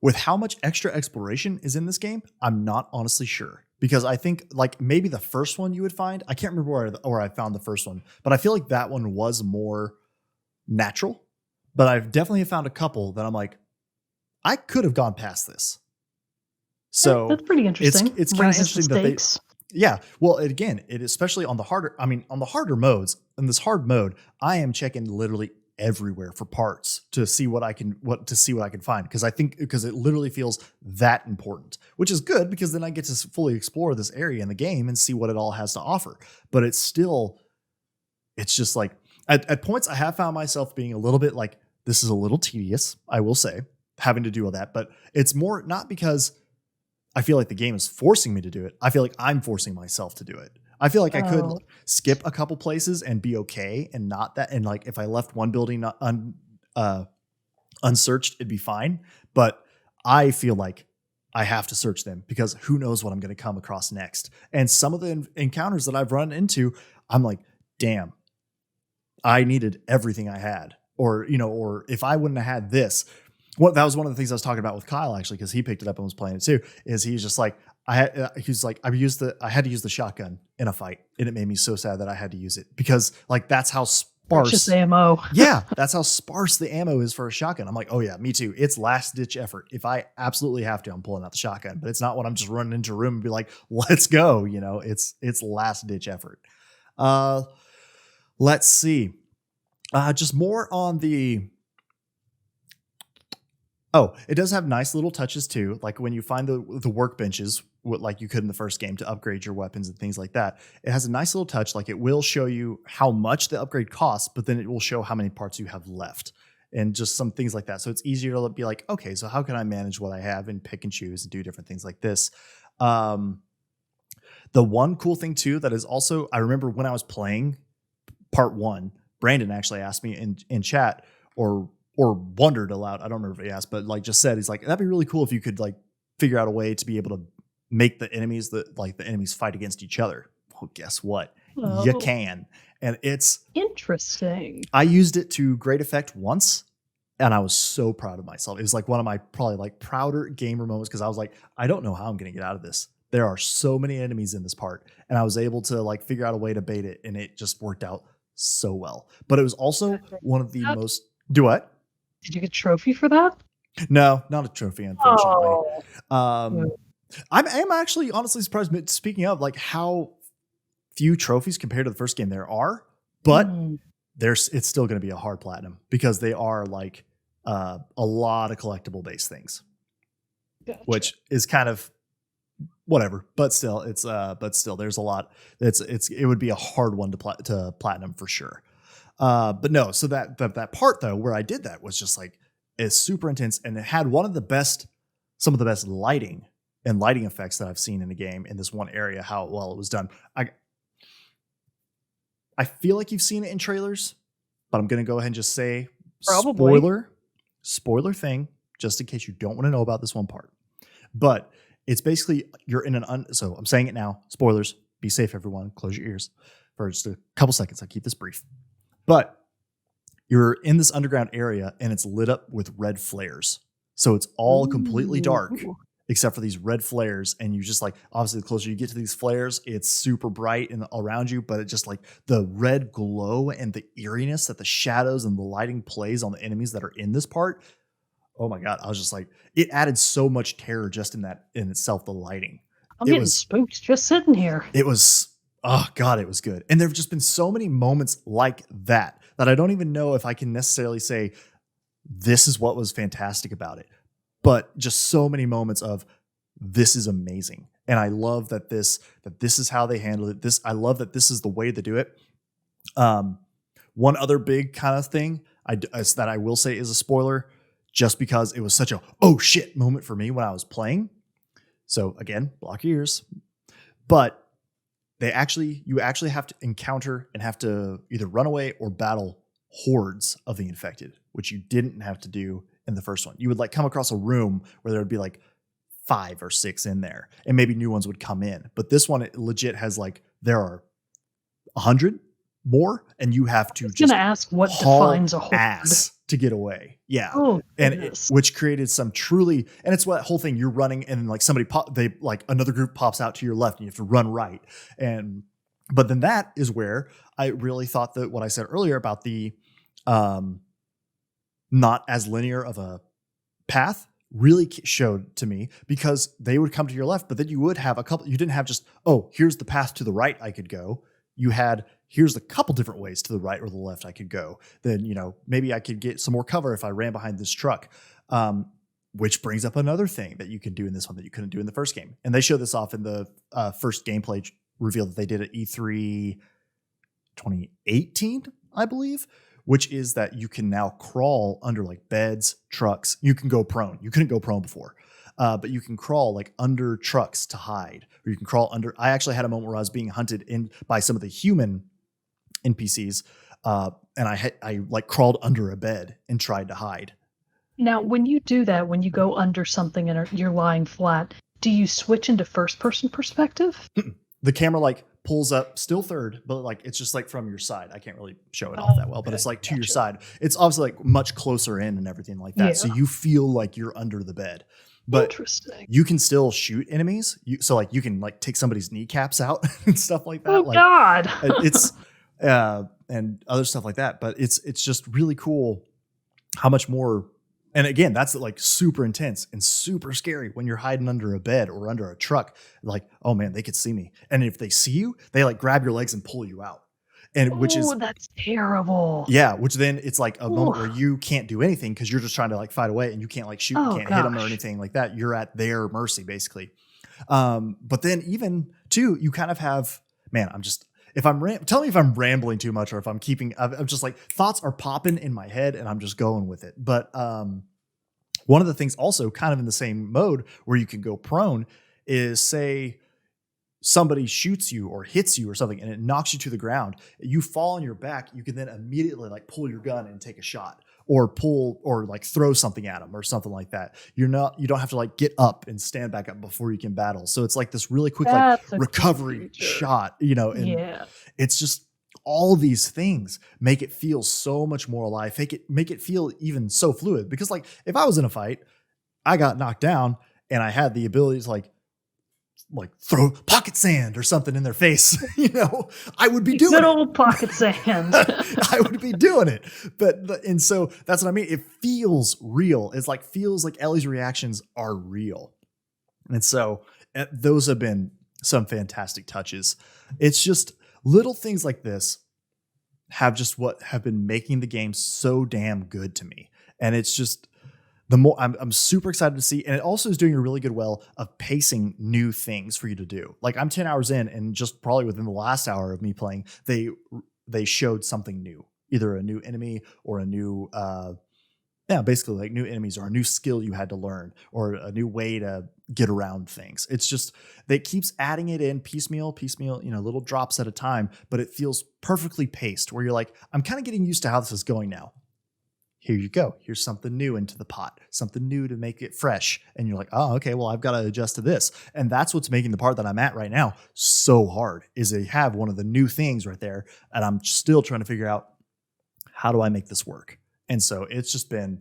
Speaker 1: With how much extra exploration is in this game, I'm not honestly sure, because I think like maybe the first one you would find, I can't remember where I found the first one, but I feel like that one was more natural. But I've definitely found a couple that I'm like, I could have gone past this. So
Speaker 2: that's pretty interesting.
Speaker 1: It's kind of
Speaker 2: Raises the
Speaker 1: interesting that
Speaker 2: stakes.
Speaker 1: yeah. Well, again, it especially on the harder, on the harder modes, in this hard mode, I am checking literally everywhere for parts to see what I can find. Because I think because it literally feels that important, which is good because then I get to fully explore this area in the game and see what it all has to offer. But it's just like at points I have found myself being a little bit like, this is a little tedious, I will say, having to do all that. But it's more not because I feel like the game is forcing me to do it. I feel like I'm forcing myself to do it. I feel like I could skip a couple places and be okay and not that. And like if I left one building unsearched, it'd be fine. But I feel like I have to search them because who knows what I'm going to come across next. And some of the encounters that I've run into, I'm like, damn, I needed everything I had. Or, or if I wouldn't have had this, that was one of the things I was talking about with Kyle, actually, because he picked it up and was playing it too, is he's just like, I had to use the shotgun in a fight. And it made me so sad that I had to use it because like, that's how sparse
Speaker 2: Just ammo.
Speaker 1: Yeah. That's how sparse the ammo is for a shotgun. I'm like, oh yeah, me too. It's last ditch effort. If I absolutely have to, I'm pulling out the shotgun, but it's not when I'm just running into a room and be like, let's go. It's last ditch effort. Let's see. Just more on the, it does have nice little touches too. Like when you find the workbenches, like you could in the first game to upgrade your weapons and things like that. It has a nice little touch. Like it will show you how much the upgrade costs, but then it will show how many parts you have left and just some things like that. So it's easier to be like, okay, so how can I manage what I have and pick and choose and do different things like this? The one cool thing too, that is also, I remember when I was playing part 1, Brandon actually asked me in chat or wondered aloud. I don't remember if he asked, but like just said, he's like, that'd be really cool if you could like figure out a way to be able to make the enemies fight against each other. Well, guess what?
Speaker 2: Oh.
Speaker 1: You can. And it's
Speaker 2: interesting.
Speaker 1: I used it to great effect once and I was so proud of myself. It was like one of my probably like prouder gamer moments because I was like, I don't know how I'm going to get out of this. There are so many enemies in this part. And I was able to like figure out a way to bait it and it just worked out so well. But it was also one of the most... Do what?
Speaker 2: Did you get a trophy for that?
Speaker 1: No, not a trophy, unfortunately.
Speaker 2: Oh.
Speaker 1: I'm actually honestly surprised, speaking of like how few trophies compared to the first game there are, but it's still going to be a hard platinum because they are like a lot of collectible based things, gotcha. Which is kind of whatever, but still there's a lot. It would be a hard one to platinum for sure. But no, so that part though, where I did that was just like, it's super intense and it had some of the best lighting and lighting effects that I've seen in a game in this one area, how well it was done. I feel like you've seen it in trailers, but I'm going to go ahead and just say spoiler thing, just in case you don't want to know about this one part, but it's basically you're in so I'm saying it now, spoilers, be safe everyone, close your ears for just a couple seconds. I'll keep this brief. But you're in this underground area and it's lit up with red flares. So it's all completely dark except for these red flares. And you just like, obviously the closer you get to these flares, it's super bright and around you, but it just like the red glow and the eeriness that the shadows and the lighting plays on the enemies that are in this part. Oh my God. I was just like, it added so much terror just in itself, the lighting.
Speaker 2: I'm getting spooked just sitting here.
Speaker 1: It was, oh God, it was good. And there have just been so many moments like that I don't even know if I can necessarily say this is what was fantastic about it, but just so many moments of this is amazing. And I love that this is how they handle it. I love that this is the way to do it. One other big kind of thing that I will say is a spoiler, just because it was such a, oh shit moment for me when I was playing. So again, block your ears, but you actually have to encounter and have to either run away or battle hordes of the infected, which you didn't have to do in the first one. You would like come across a room where there would be like 5 or 6 in there and maybe new ones would come in. But this one, it legit has like, there are 100 more and you have to just
Speaker 2: ask what defines a horde.
Speaker 1: Ass to get away. Yeah.
Speaker 2: Oh,
Speaker 1: And
Speaker 2: goodness.
Speaker 1: which created some truly, and it's what whole thing you're running and then like another group pops out to your left and you have to run right. But then that is where I really thought that what I said earlier about the, not as linear of a path really showed to me, because they would come to your left, but then you would have you didn't have just, oh, here's the path to the right I could go. You had, here's a couple different ways to the right or the left I could go. Then, maybe I could get some more cover if I ran behind this truck. Which brings up another thing that you can do in this one that you couldn't do in the first game. And they show this off in the first gameplay reveal that they did at E3 2018, I believe, which is that you can now crawl under like beds, trucks. You can go prone. You couldn't go prone before. But you can crawl like under trucks to hide, or you can crawl under. I actually had a moment where I was being hunted in by some of the human NPCs, and I like crawled under a bed and tried to hide.
Speaker 2: Now, when you do that, when you go under something and you're lying flat, do you switch into first-person perspective?
Speaker 1: The camera like pulls up, still third, but like it's just like from your side. I can't really show it off that well, but it's like to your side. It's obviously like much closer in and everything like that, so you feel like you're under the bed. But
Speaker 2: interesting.
Speaker 1: You can still shoot enemies. So like you can like take somebody's kneecaps out and stuff like that.
Speaker 2: Oh
Speaker 1: like,
Speaker 2: God!
Speaker 1: It's and other stuff like that. But it's just really cool how much more. And again, that's like super intense and super scary when you're hiding under a bed or under a truck. Like, oh man, they could see me. And if they see you, they like grab your legs and pull you out. And which is,
Speaker 2: that's terrible.
Speaker 1: Yeah, which then it's like a moment where you can't do anything because you're just trying to like fight away and you can't like shoot, you can't hit them or anything like that. You're at their mercy basically. But then even too, you kind of have, man, tell me if I'm rambling too much or if I'm just like thoughts are popping in my head and I'm just going with it. But one of the things also kind of in the same mode where you can go prone is, say somebody shoots you or hits you or something and it knocks you to the ground, you fall on your back, you can then immediately like pull your gun and take a shot or pull or like throw something at them or something like that. You don't have to like get up and stand back up before you can battle. So it's like this really quick like recovery shot, and it's just all these things make it feel so much more alive, make it feel even so fluid. Because like if I was in a fight, I got knocked down and I had the ability to like throw pocket sand or something in their face, I would be doing
Speaker 2: good old pocket sand.
Speaker 1: I would be doing it. And so that's what I mean. It feels real. Feels like Ellie's reactions are real. And so those have been some fantastic touches. It's just little things like this have been making the game so damn good to me. And it's just, the more I'm super excited to see. And it also is doing a really good well of pacing new things for you to do. Like I'm 10 hours in and just probably within the last hour of me playing, they showed something new, either a new enemy or a new, basically like new enemies or a new skill you had to learn or a new way to get around things. It's just, they keeps adding it in piecemeal, little drops at a time, but it feels perfectly paced where you're like, I'm kind of getting used to how this is going now. Here you go. Here's something new into the pot, something new to make it fresh. And you're like, oh, okay, well, I've got to adjust to this. And that's what's making the part that I'm at right now so hard, is they have one of the new things right there. And I'm still trying to figure out, how do I make this work? And so it's just been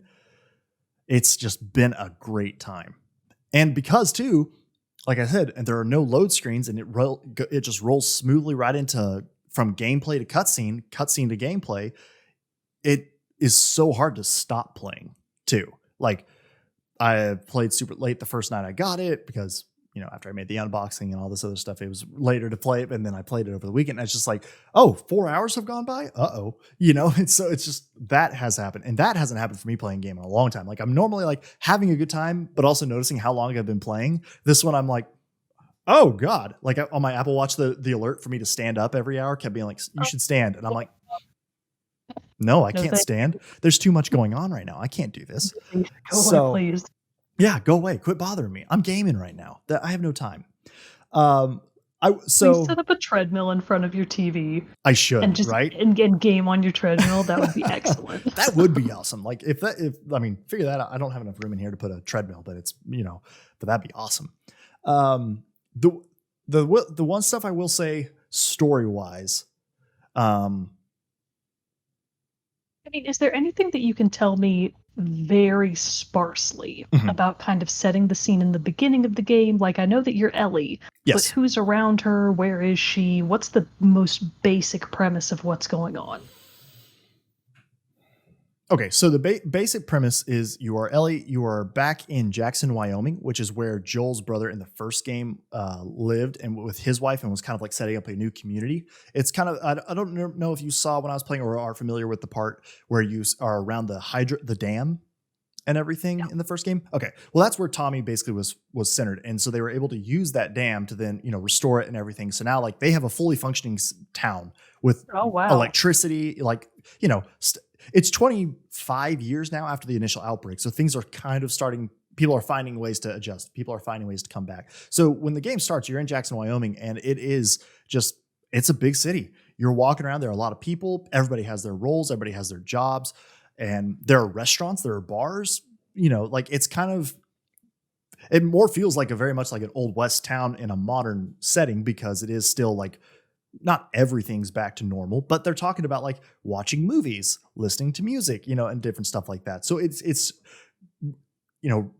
Speaker 1: a great time. And because too, like I said, and there are no load screens and it just rolls smoothly right into from gameplay to cutscene to gameplay. It is so hard to stop playing too. Like I played super late the first night I got it because, after I made the unboxing and all this other stuff, it was later to play it. And then I played it over the weekend. And it's just like, 4 hours have gone by. And so it's just, that has happened. And that hasn't happened for me playing a game in a long time. Like I'm normally like having a good time, but also noticing how long I've been playing. This one, I'm like, oh God, like on my Apple Watch, the alert for me to stand up every hour kept being like, you should stand. And I'm like, no, I can't stand. There's too much going on right now. I can't do this.
Speaker 2: Go away, please.
Speaker 1: Yeah, go away. Quit bothering me. I'm gaming right now. I have no time.
Speaker 2: Please set up a treadmill in front of your TV.
Speaker 1: I should,
Speaker 2: and just,
Speaker 1: right?
Speaker 2: And game on your treadmill. That would be excellent.
Speaker 1: That would be awesome. Like figure that out. I don't have enough room in here to put a treadmill, but it's, but that'd be awesome. The one stuff I will say story wise,
Speaker 2: I mean, is there anything that you can tell me very sparsely
Speaker 1: Mhm.
Speaker 2: about kind of setting the scene in the beginning of the game? Like, I know that you're Ellie, but
Speaker 1: Yes.
Speaker 2: who's around her? Where is she? What's the most basic premise of what's going on?
Speaker 1: Okay, so the basic premise is you are Ellie. You are back in Jackson, Wyoming, which is where Joel's brother in the first game lived, and with his wife, and was kind of like setting up a new community. It's kind of I don't know if you saw when I was playing or are familiar with the part where you are around the dam and everything in the first game. Okay, well that's where Tommy basically was centered, and so they were able to use that dam to then restore it and everything. So now like they have a fully functioning town with
Speaker 2: Oh, wow.
Speaker 1: electricity, like it's 25 years now after the initial outbreak, so things are kind of starting. People are finding ways to adjust. People are finding ways to come back. So when the game starts, you're in Jackson, Wyoming, and it is just it's a big city. You're walking around. There are a lot of people. Everybody has their roles. Everybody has their jobs, and there are restaurants. There are bars. Like it's kind of it more feels like a very much like an old west town in a modern setting because it is still like not everything's back to normal, but they're talking about like watching movies, listening to music, and different stuff like that. So it's you know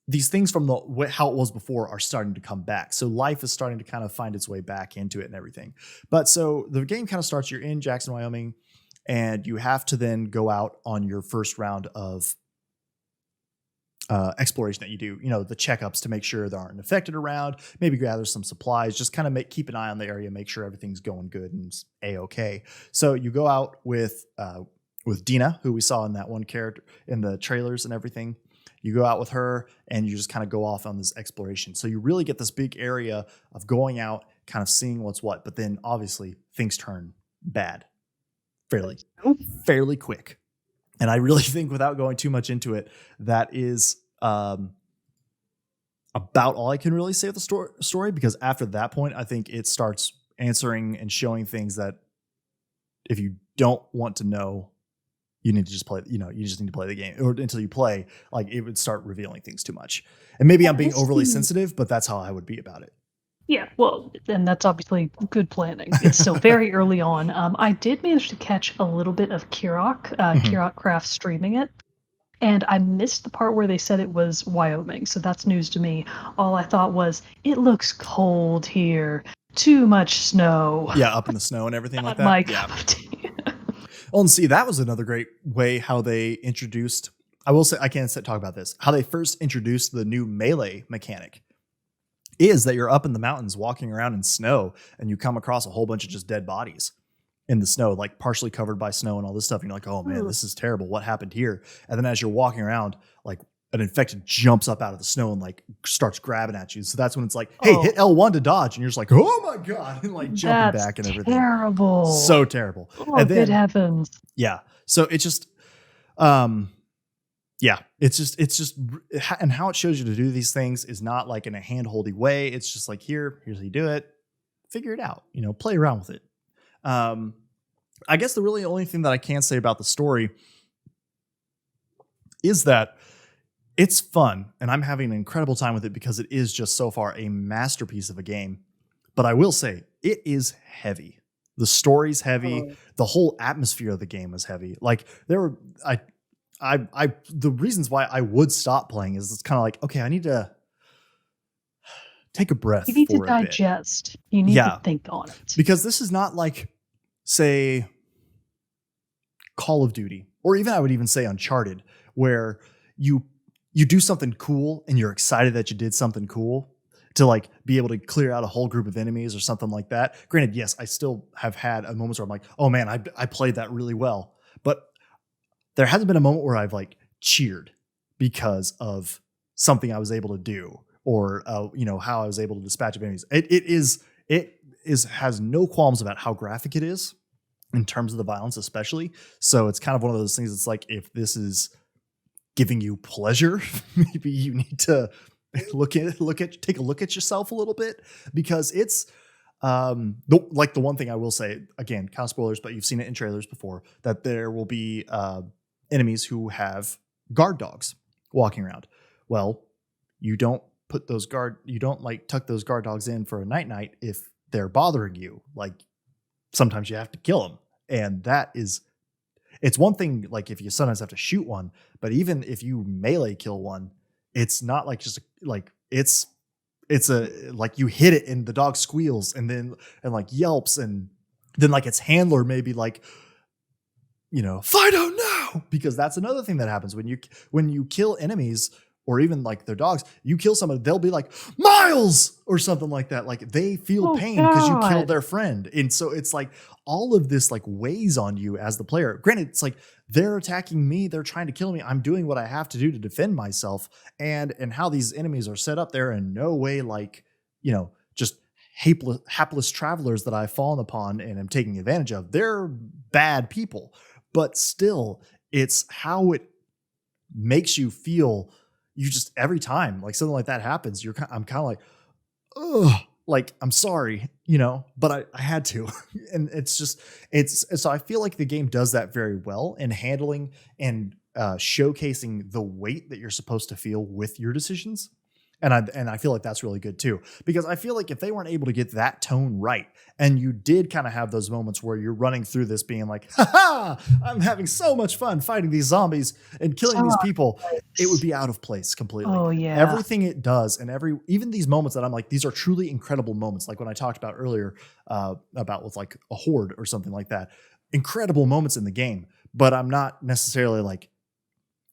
Speaker 1: these things from how it was before are starting to come back. So life is starting to kind of find its way back into it and everything. But so the game kind of starts. You're in Jackson, Wyoming, and you have to then go out on your first round of exploration that you do, the checkups to make sure there aren't infected around, maybe gather some supplies, just kind of keep an eye on the area, make sure everything's going good and a-okay. So you go out with Dina, who we saw in that one character in the trailers and everything. You go out with her and you just kind of go off on this exploration. So you really get this big area of going out, kind of seeing what's what, but then obviously things turn bad fairly quick. And I really think, without going too much into it, that is about all I can really say of the story, because after that point, I think it starts answering and showing things that if you don't want to know, you need to just play, you just need to play the game, or until you play, like it would start revealing things too much. And maybe I'm being overly sensitive, but that's how I would be about it.
Speaker 2: Yeah, well, and that's obviously good planning. It's still very early on. I did manage to catch a little bit of Kirok Craft streaming it, and I missed the part where they said it was Wyoming, so that's news to me. All I thought was, it looks cold here. Too much snow.
Speaker 1: Yeah, up in the snow and everything like
Speaker 2: Not
Speaker 1: that.
Speaker 2: my
Speaker 1: Yeah.
Speaker 2: cup of tea.
Speaker 1: Well, and see, that was another great way how they introduced. I will say, I can't talk about this. How they first introduced the new melee mechanic is that you're up in the mountains walking around in snow and you come across a whole bunch of just dead bodies in the snow, like partially covered by snow and all this stuff. And you're like, oh man, this is terrible. What happened here? And then as you're walking around, like an infected jumps up out of the snow and like starts grabbing at you. So that's when it's like, hey, hit L1 to dodge. And you're just like, oh my God. And like jumping back and everything.
Speaker 2: Terrible.
Speaker 1: So terrible.
Speaker 2: Oh,
Speaker 1: and then,
Speaker 2: good heavens.
Speaker 1: Yeah. So it's just, yeah, it's just, and how it shows you to do these things is not like in a handholdy way. It's just like, here's how you do it. Figure it out, play around with it. I guess the really only thing that I can say about the story is that it's fun and I'm having an incredible time with it because it is just so far a masterpiece of a game. But I will say it is heavy. The story's heavy. The whole atmosphere of the game is heavy. Like the reasons why I would stop playing is it's kind of like, okay, I need to take a breath.
Speaker 2: You need to digest. You need to think on it.
Speaker 1: Because this is not like, say, Call of Duty, or even I would even say Uncharted, where you do something cool and you're excited that you did something cool to like be able to clear out a whole group of enemies or something like that. Granted, yes, I still have had moments where I'm like, oh man, I played that really well. But there hasn't been a moment where I've like cheered because of something I was able to do, or how I was able to dispatch of enemies. It has no qualms about how graphic it is in terms of the violence, especially. So it's kind of one of those things. It's like, if this is giving you pleasure, maybe you need to take a look at yourself a little bit, because it's the one thing I will say, again, kind of spoilers, but you've seen it in trailers before, that there will be enemies who have guard dogs walking around. Well, you don't tuck those guard dogs in for a night if they're bothering you. Like, sometimes you have to kill them. And that is, it's one thing like if you sometimes have to shoot one, but even if you melee kill one, it's not like just like it's a like you hit it and the dog squeals and like yelps, and then like its handler maybe like, Fido, no, because that's another thing that happens when you kill enemies or even like their dogs. You kill someone, they'll be like Miles or something like that. Like they feel pain because you killed their friend, and so it's like all of this like weighs on you as the player. Granted, it's like they're attacking me, they're trying to kill me. I'm doing what I have to do to defend myself, and how these enemies are set up, they're in no way like just hapless travelers that I've fallen upon and am taking advantage of. They're bad people. But still, it's how it makes you feel. You just every time like something like that happens, I'm kind of like, oh, like I'm sorry, but I had to, and so I feel like the game does that very well in handling and showcasing the weight that you're supposed to feel with your decisions. And I feel like that's really good too, because I feel like if they weren't able to get that tone right, and you did kind of have those moments where you're running through this being like, ha, I'm having so much fun fighting these zombies and killing these people, it would be out of place completely.
Speaker 2: Oh yeah.
Speaker 1: Everything it does, and even these moments that I'm like, these are truly incredible moments. Like when I talked about earlier about with like a horde or something like that, incredible moments in the game, but I'm not necessarily like,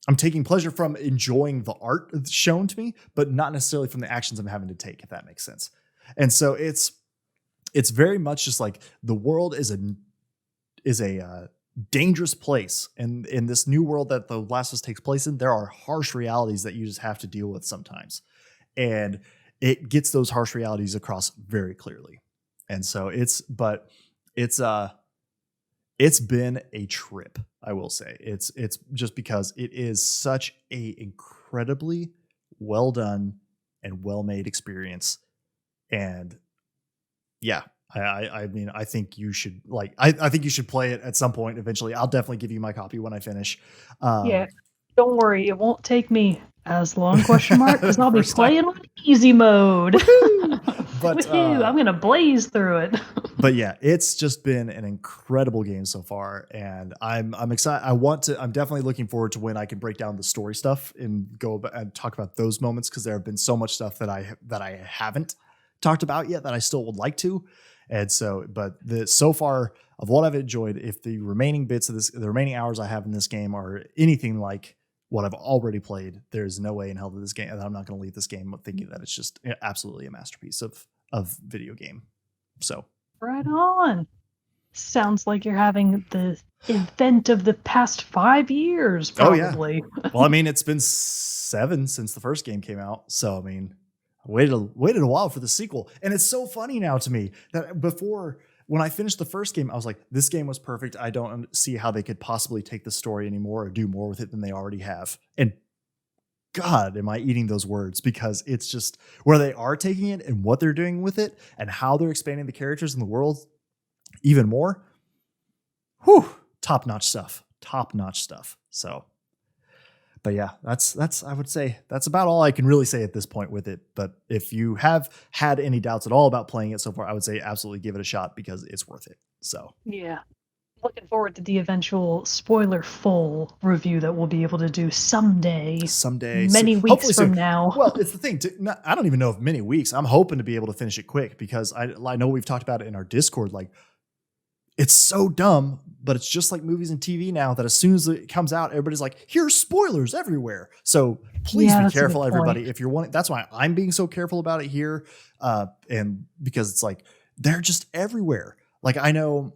Speaker 1: I'm taking pleasure from enjoying the art shown to me, but not necessarily from the actions I'm having to take, if that makes sense. And so it's very much just like the world is a dangerous place. And in this new world that The Last of Us takes place in, there are harsh realities that you just have to deal with sometimes. And it gets those harsh realities across very clearly. And so it's been a trip, I will say. It's just because it is such a incredibly well done and well made experience. And yeah, I mean, I think you should I think you should play it at some point eventually. I'll definitely give you my copy when I finish.
Speaker 2: Yeah, don't worry, it won't take me as long, because I'll be playing on easy mode. But I'm gonna blaze through it.
Speaker 1: But yeah, it's just been an incredible game so far, and I'm excited. I'm definitely looking forward to when I can break down the story stuff and go and talk about those moments, because there have been so much stuff that I haven't talked about yet that I still would like to. And so, but so far of what I've enjoyed, if the remaining bits of the remaining hours I have in this game are anything like what I've already played, there's no way in hell that this game, that I'm not going to leave this game thinking that it's just absolutely a masterpiece of video game. So
Speaker 2: right on. Sounds like you're having the event of the past 5 years, probably.
Speaker 1: Oh yeah. Well, I mean, it's been 7 since the first game came out, so I mean, I waited a while for the sequel. And it's so funny now to me that before, when I finished the first game, I was like, this game was perfect. I don't see how they could possibly take the story anymore or do more with it than they already have. And God, am I eating those words, because it's just where they are taking it and what they're doing with it and how they're expanding the characters in the world even more. Whew, top-notch stuff. So, but yeah, that's I would say that's about all I can really say at this point with it. But if you have had any doubts at all about playing it so far, I would say absolutely give it a shot, because it's worth it. So
Speaker 2: yeah, looking forward to the eventual spoiler full review that we'll be able to do someday, many weeks from now.
Speaker 1: Well, it's the thing. I don't even know if many weeks. I'm hoping to be able to finish it quick, because I know we've talked about it in our Discord. Like, it's so dumb, but it's just like movies and TV now, that as soon as it comes out, everybody's like, here's spoilers everywhere. So please be careful, everybody. If you're wanting, that's why I'm being so careful about it here. And because it's like, they're just everywhere. Like, I know,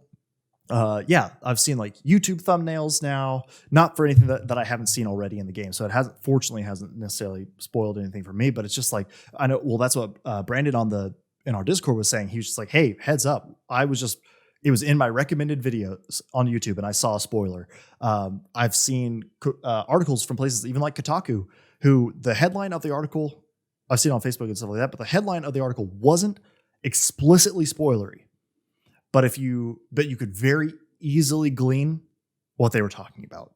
Speaker 1: I've seen like YouTube thumbnails now, not for anything that I haven't seen already in the game. So it hasn't necessarily spoiled anything for me, but it's just like, I know, well, that's what Brandon in our Discord was saying. He was just like, hey, heads up. It was in my recommended videos on YouTube, and I saw a spoiler. I've seen articles from places, even like Kotaku, who the headline of the article, I've seen on Facebook and stuff like that, but the headline of the article wasn't explicitly spoilery. But you could very easily glean what they were talking about.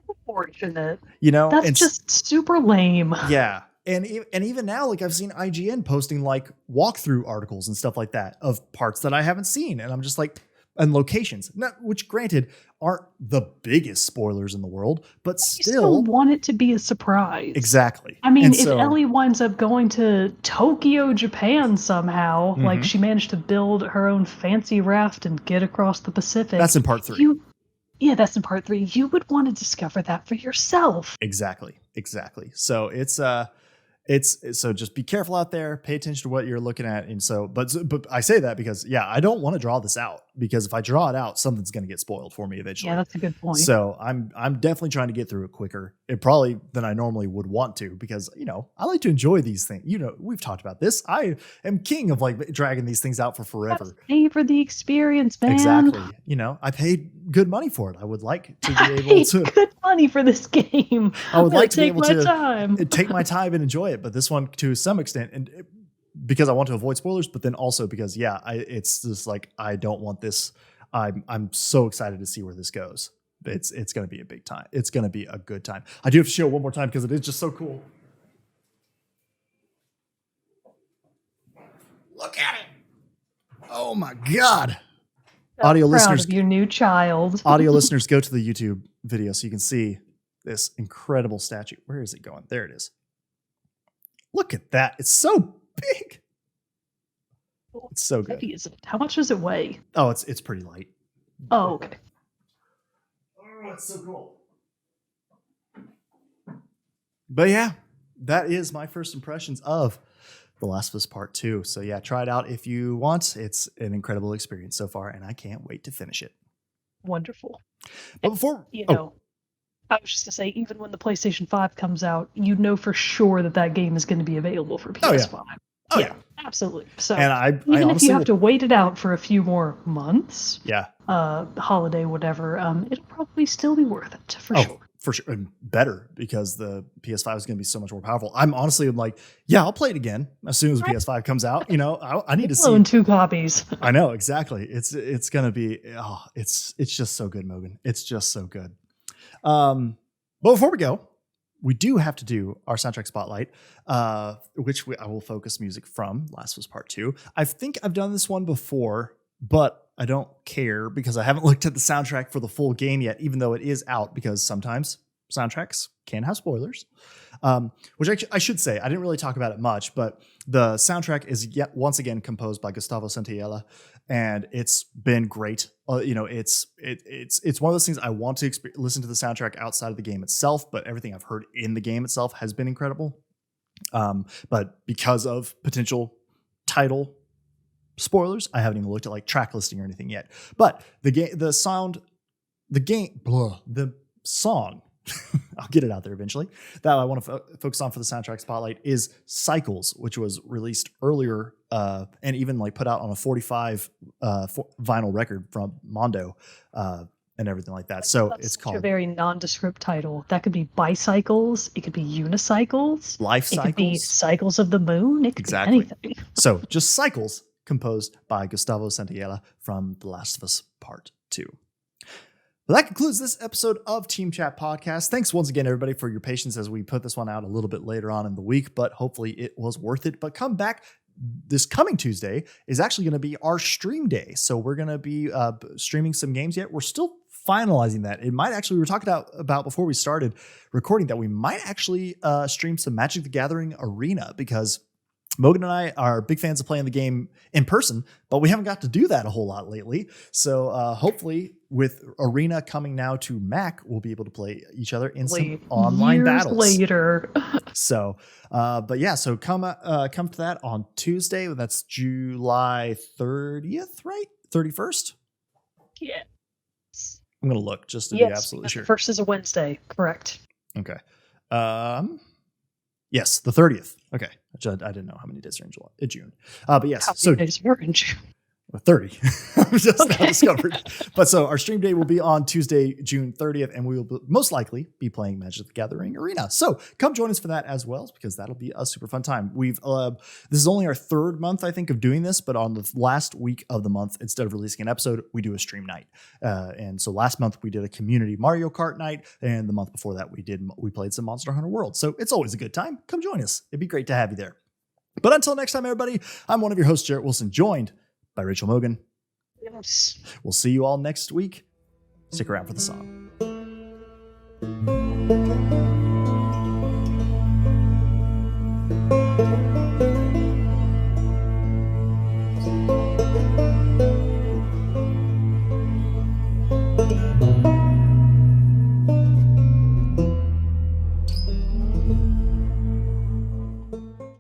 Speaker 2: Unfortunate.
Speaker 1: That's
Speaker 2: just super lame.
Speaker 1: Yeah. And even now, like, I've seen IGN posting like walkthrough articles and stuff like that of parts that I haven't seen. And I'm just like, and locations, which granted aren't the biggest spoilers in the world, but
Speaker 2: You still
Speaker 1: still
Speaker 2: want it to be a surprise.
Speaker 1: exactly.
Speaker 2: I mean,
Speaker 1: And
Speaker 2: if
Speaker 1: so,
Speaker 2: Ellie winds up going to Tokyo, Japan somehow, like
Speaker 1: Mhm.
Speaker 2: she managed to build her own fancy raft and get across the Pacific.
Speaker 1: that's in part 3.
Speaker 2: That's in part 3. You would want to discover that for yourself.
Speaker 1: Exactly. So it's so just be careful out there, pay attention to what you're looking at. And so, but I say that because I don't want to draw this out, because if I draw it out, something's going to get spoiled for me eventually.
Speaker 2: Yeah, that's a good point.
Speaker 1: So I'm definitely trying to get through it quicker, probably than I normally would want to, because I like to enjoy these things. We've talked about this. I am king of like dragging these things out for forever.
Speaker 2: Savor the experience, man.
Speaker 1: Exactly. I paid good money for it. I would like to be able
Speaker 2: paid
Speaker 1: to
Speaker 2: good money for this game.
Speaker 1: I would like to be
Speaker 2: take
Speaker 1: able
Speaker 2: my
Speaker 1: to
Speaker 2: time.
Speaker 1: take my time and enjoy it, but this one to some extent, and because I want to avoid spoilers, but then also because it's just like I don't want this. I'm so excited to see where this goes. It's going to be a big time. It's going to be a good time. I do have to show it one more time because it is just so cool. Look at it! Oh my god! Audio
Speaker 2: Proud
Speaker 1: listeners,
Speaker 2: of your new child.
Speaker 1: audio listeners, go to the YouTube video so you can see this incredible statue. Where is it going? There it is. Look at that. It's so big. It's so good.
Speaker 2: Heavy is it? How much does it weigh?
Speaker 1: Oh, it's pretty light.
Speaker 2: Oh, okay.
Speaker 1: Oh, it's so cool. But yeah, that is my first impressions of The Last of Us Part 2. So yeah, try it out if you want. It's an incredible experience so far, and I can't wait to finish it.
Speaker 2: Wonderful.
Speaker 1: But before
Speaker 2: I was just gonna say, even when the PlayStation 5 comes out, you know for sure that game is going to be available for PS5.
Speaker 1: Oh yeah,
Speaker 2: absolutely. So,
Speaker 1: and
Speaker 2: even if you have to wait it out for a few more months, holiday, whatever, it'll probably still be worth it for sure.
Speaker 1: For sure, and better because the PS5 is going to be so much more powerful. I'm like, I'll play it again as soon as the PS5 comes out. I need to see
Speaker 2: 2 copies.
Speaker 1: I know exactly. It's going to be. It's just so good, Mogan. It's just so good. But before we go, we do have to do our soundtrack spotlight, which I will focus music from Last of Us Part 2. I think I've done this one before, but I don't care because I haven't looked at the soundtrack for the full game yet, even though it is out, because sometimes soundtracks can have spoilers, which I should say, I didn't really talk about it much, but the soundtrack is yet once again composed by Gustavo Santaella, and it's been great. It's one of those things I want to listen to the soundtrack outside of the game itself, but everything I've heard in the game itself has been incredible. But because of potential title spoilers, I haven't even looked at like track listing or anything yet. But the song, I'll get it out there eventually, that I want to focus on for the soundtrack spotlight is Cycles, which was released earlier and even like put out on a 45 vinyl record from Mondo and everything like that. So it's called
Speaker 2: a very nondescript title. That could be bicycles. It could be unicycles.
Speaker 1: Life Cycles.
Speaker 2: It could be Cycles of the Moon. It could be anything.
Speaker 1: So just Cycles, composed by Gustavo Santaella from The Last of Us Part 2. Well, that concludes this episode of Team Chat Podcast. Thanks once again, everybody, for your patience as we put this one out a little bit later on in the week, but hopefully it was worth it. But come back. This coming Tuesday is actually going to be our stream day. So we're going to be streaming some games yet. We're still finalizing that. It might actually, we were talking about before we started recording that we might actually stream some Magic the Gathering Arena, because Mogan and I are big fans of playing the game in person, but we haven't got to do that a whole lot lately. So hopefully with Arena coming now to Mac, we'll be able to play each other in some online battles
Speaker 2: later.
Speaker 1: So, but yeah, so come to that on Tuesday. That's July 30th, right? 31st?
Speaker 2: Yeah.
Speaker 1: I'm going to look just to be absolutely sure.
Speaker 2: First is a Wednesday. Correct.
Speaker 1: Okay. Yes, the 30th. Okay. I didn't know how many days are in June. But yes.
Speaker 2: How many days were in June?
Speaker 1: 30. I've just now discovered. But so our stream day will be on Tuesday, June 30th, and we will most likely be playing Magic the Gathering Arena. So come join us for that as well, because that'll be a super fun time. We've this is only our third month, I think, of doing this, but on the last week of the month, instead of releasing an episode, we do a stream night. And so last month we did a community Mario Kart night, and the month before that we played some Monster Hunter World. So it's always a good time. Come join us. It'd be great to have you there. But until next time, everybody, I'm one of your hosts, Jerrett Wilson, joined by Rachel Mogan.
Speaker 2: Yes.
Speaker 1: We'll see you all next week. Stick around for the song.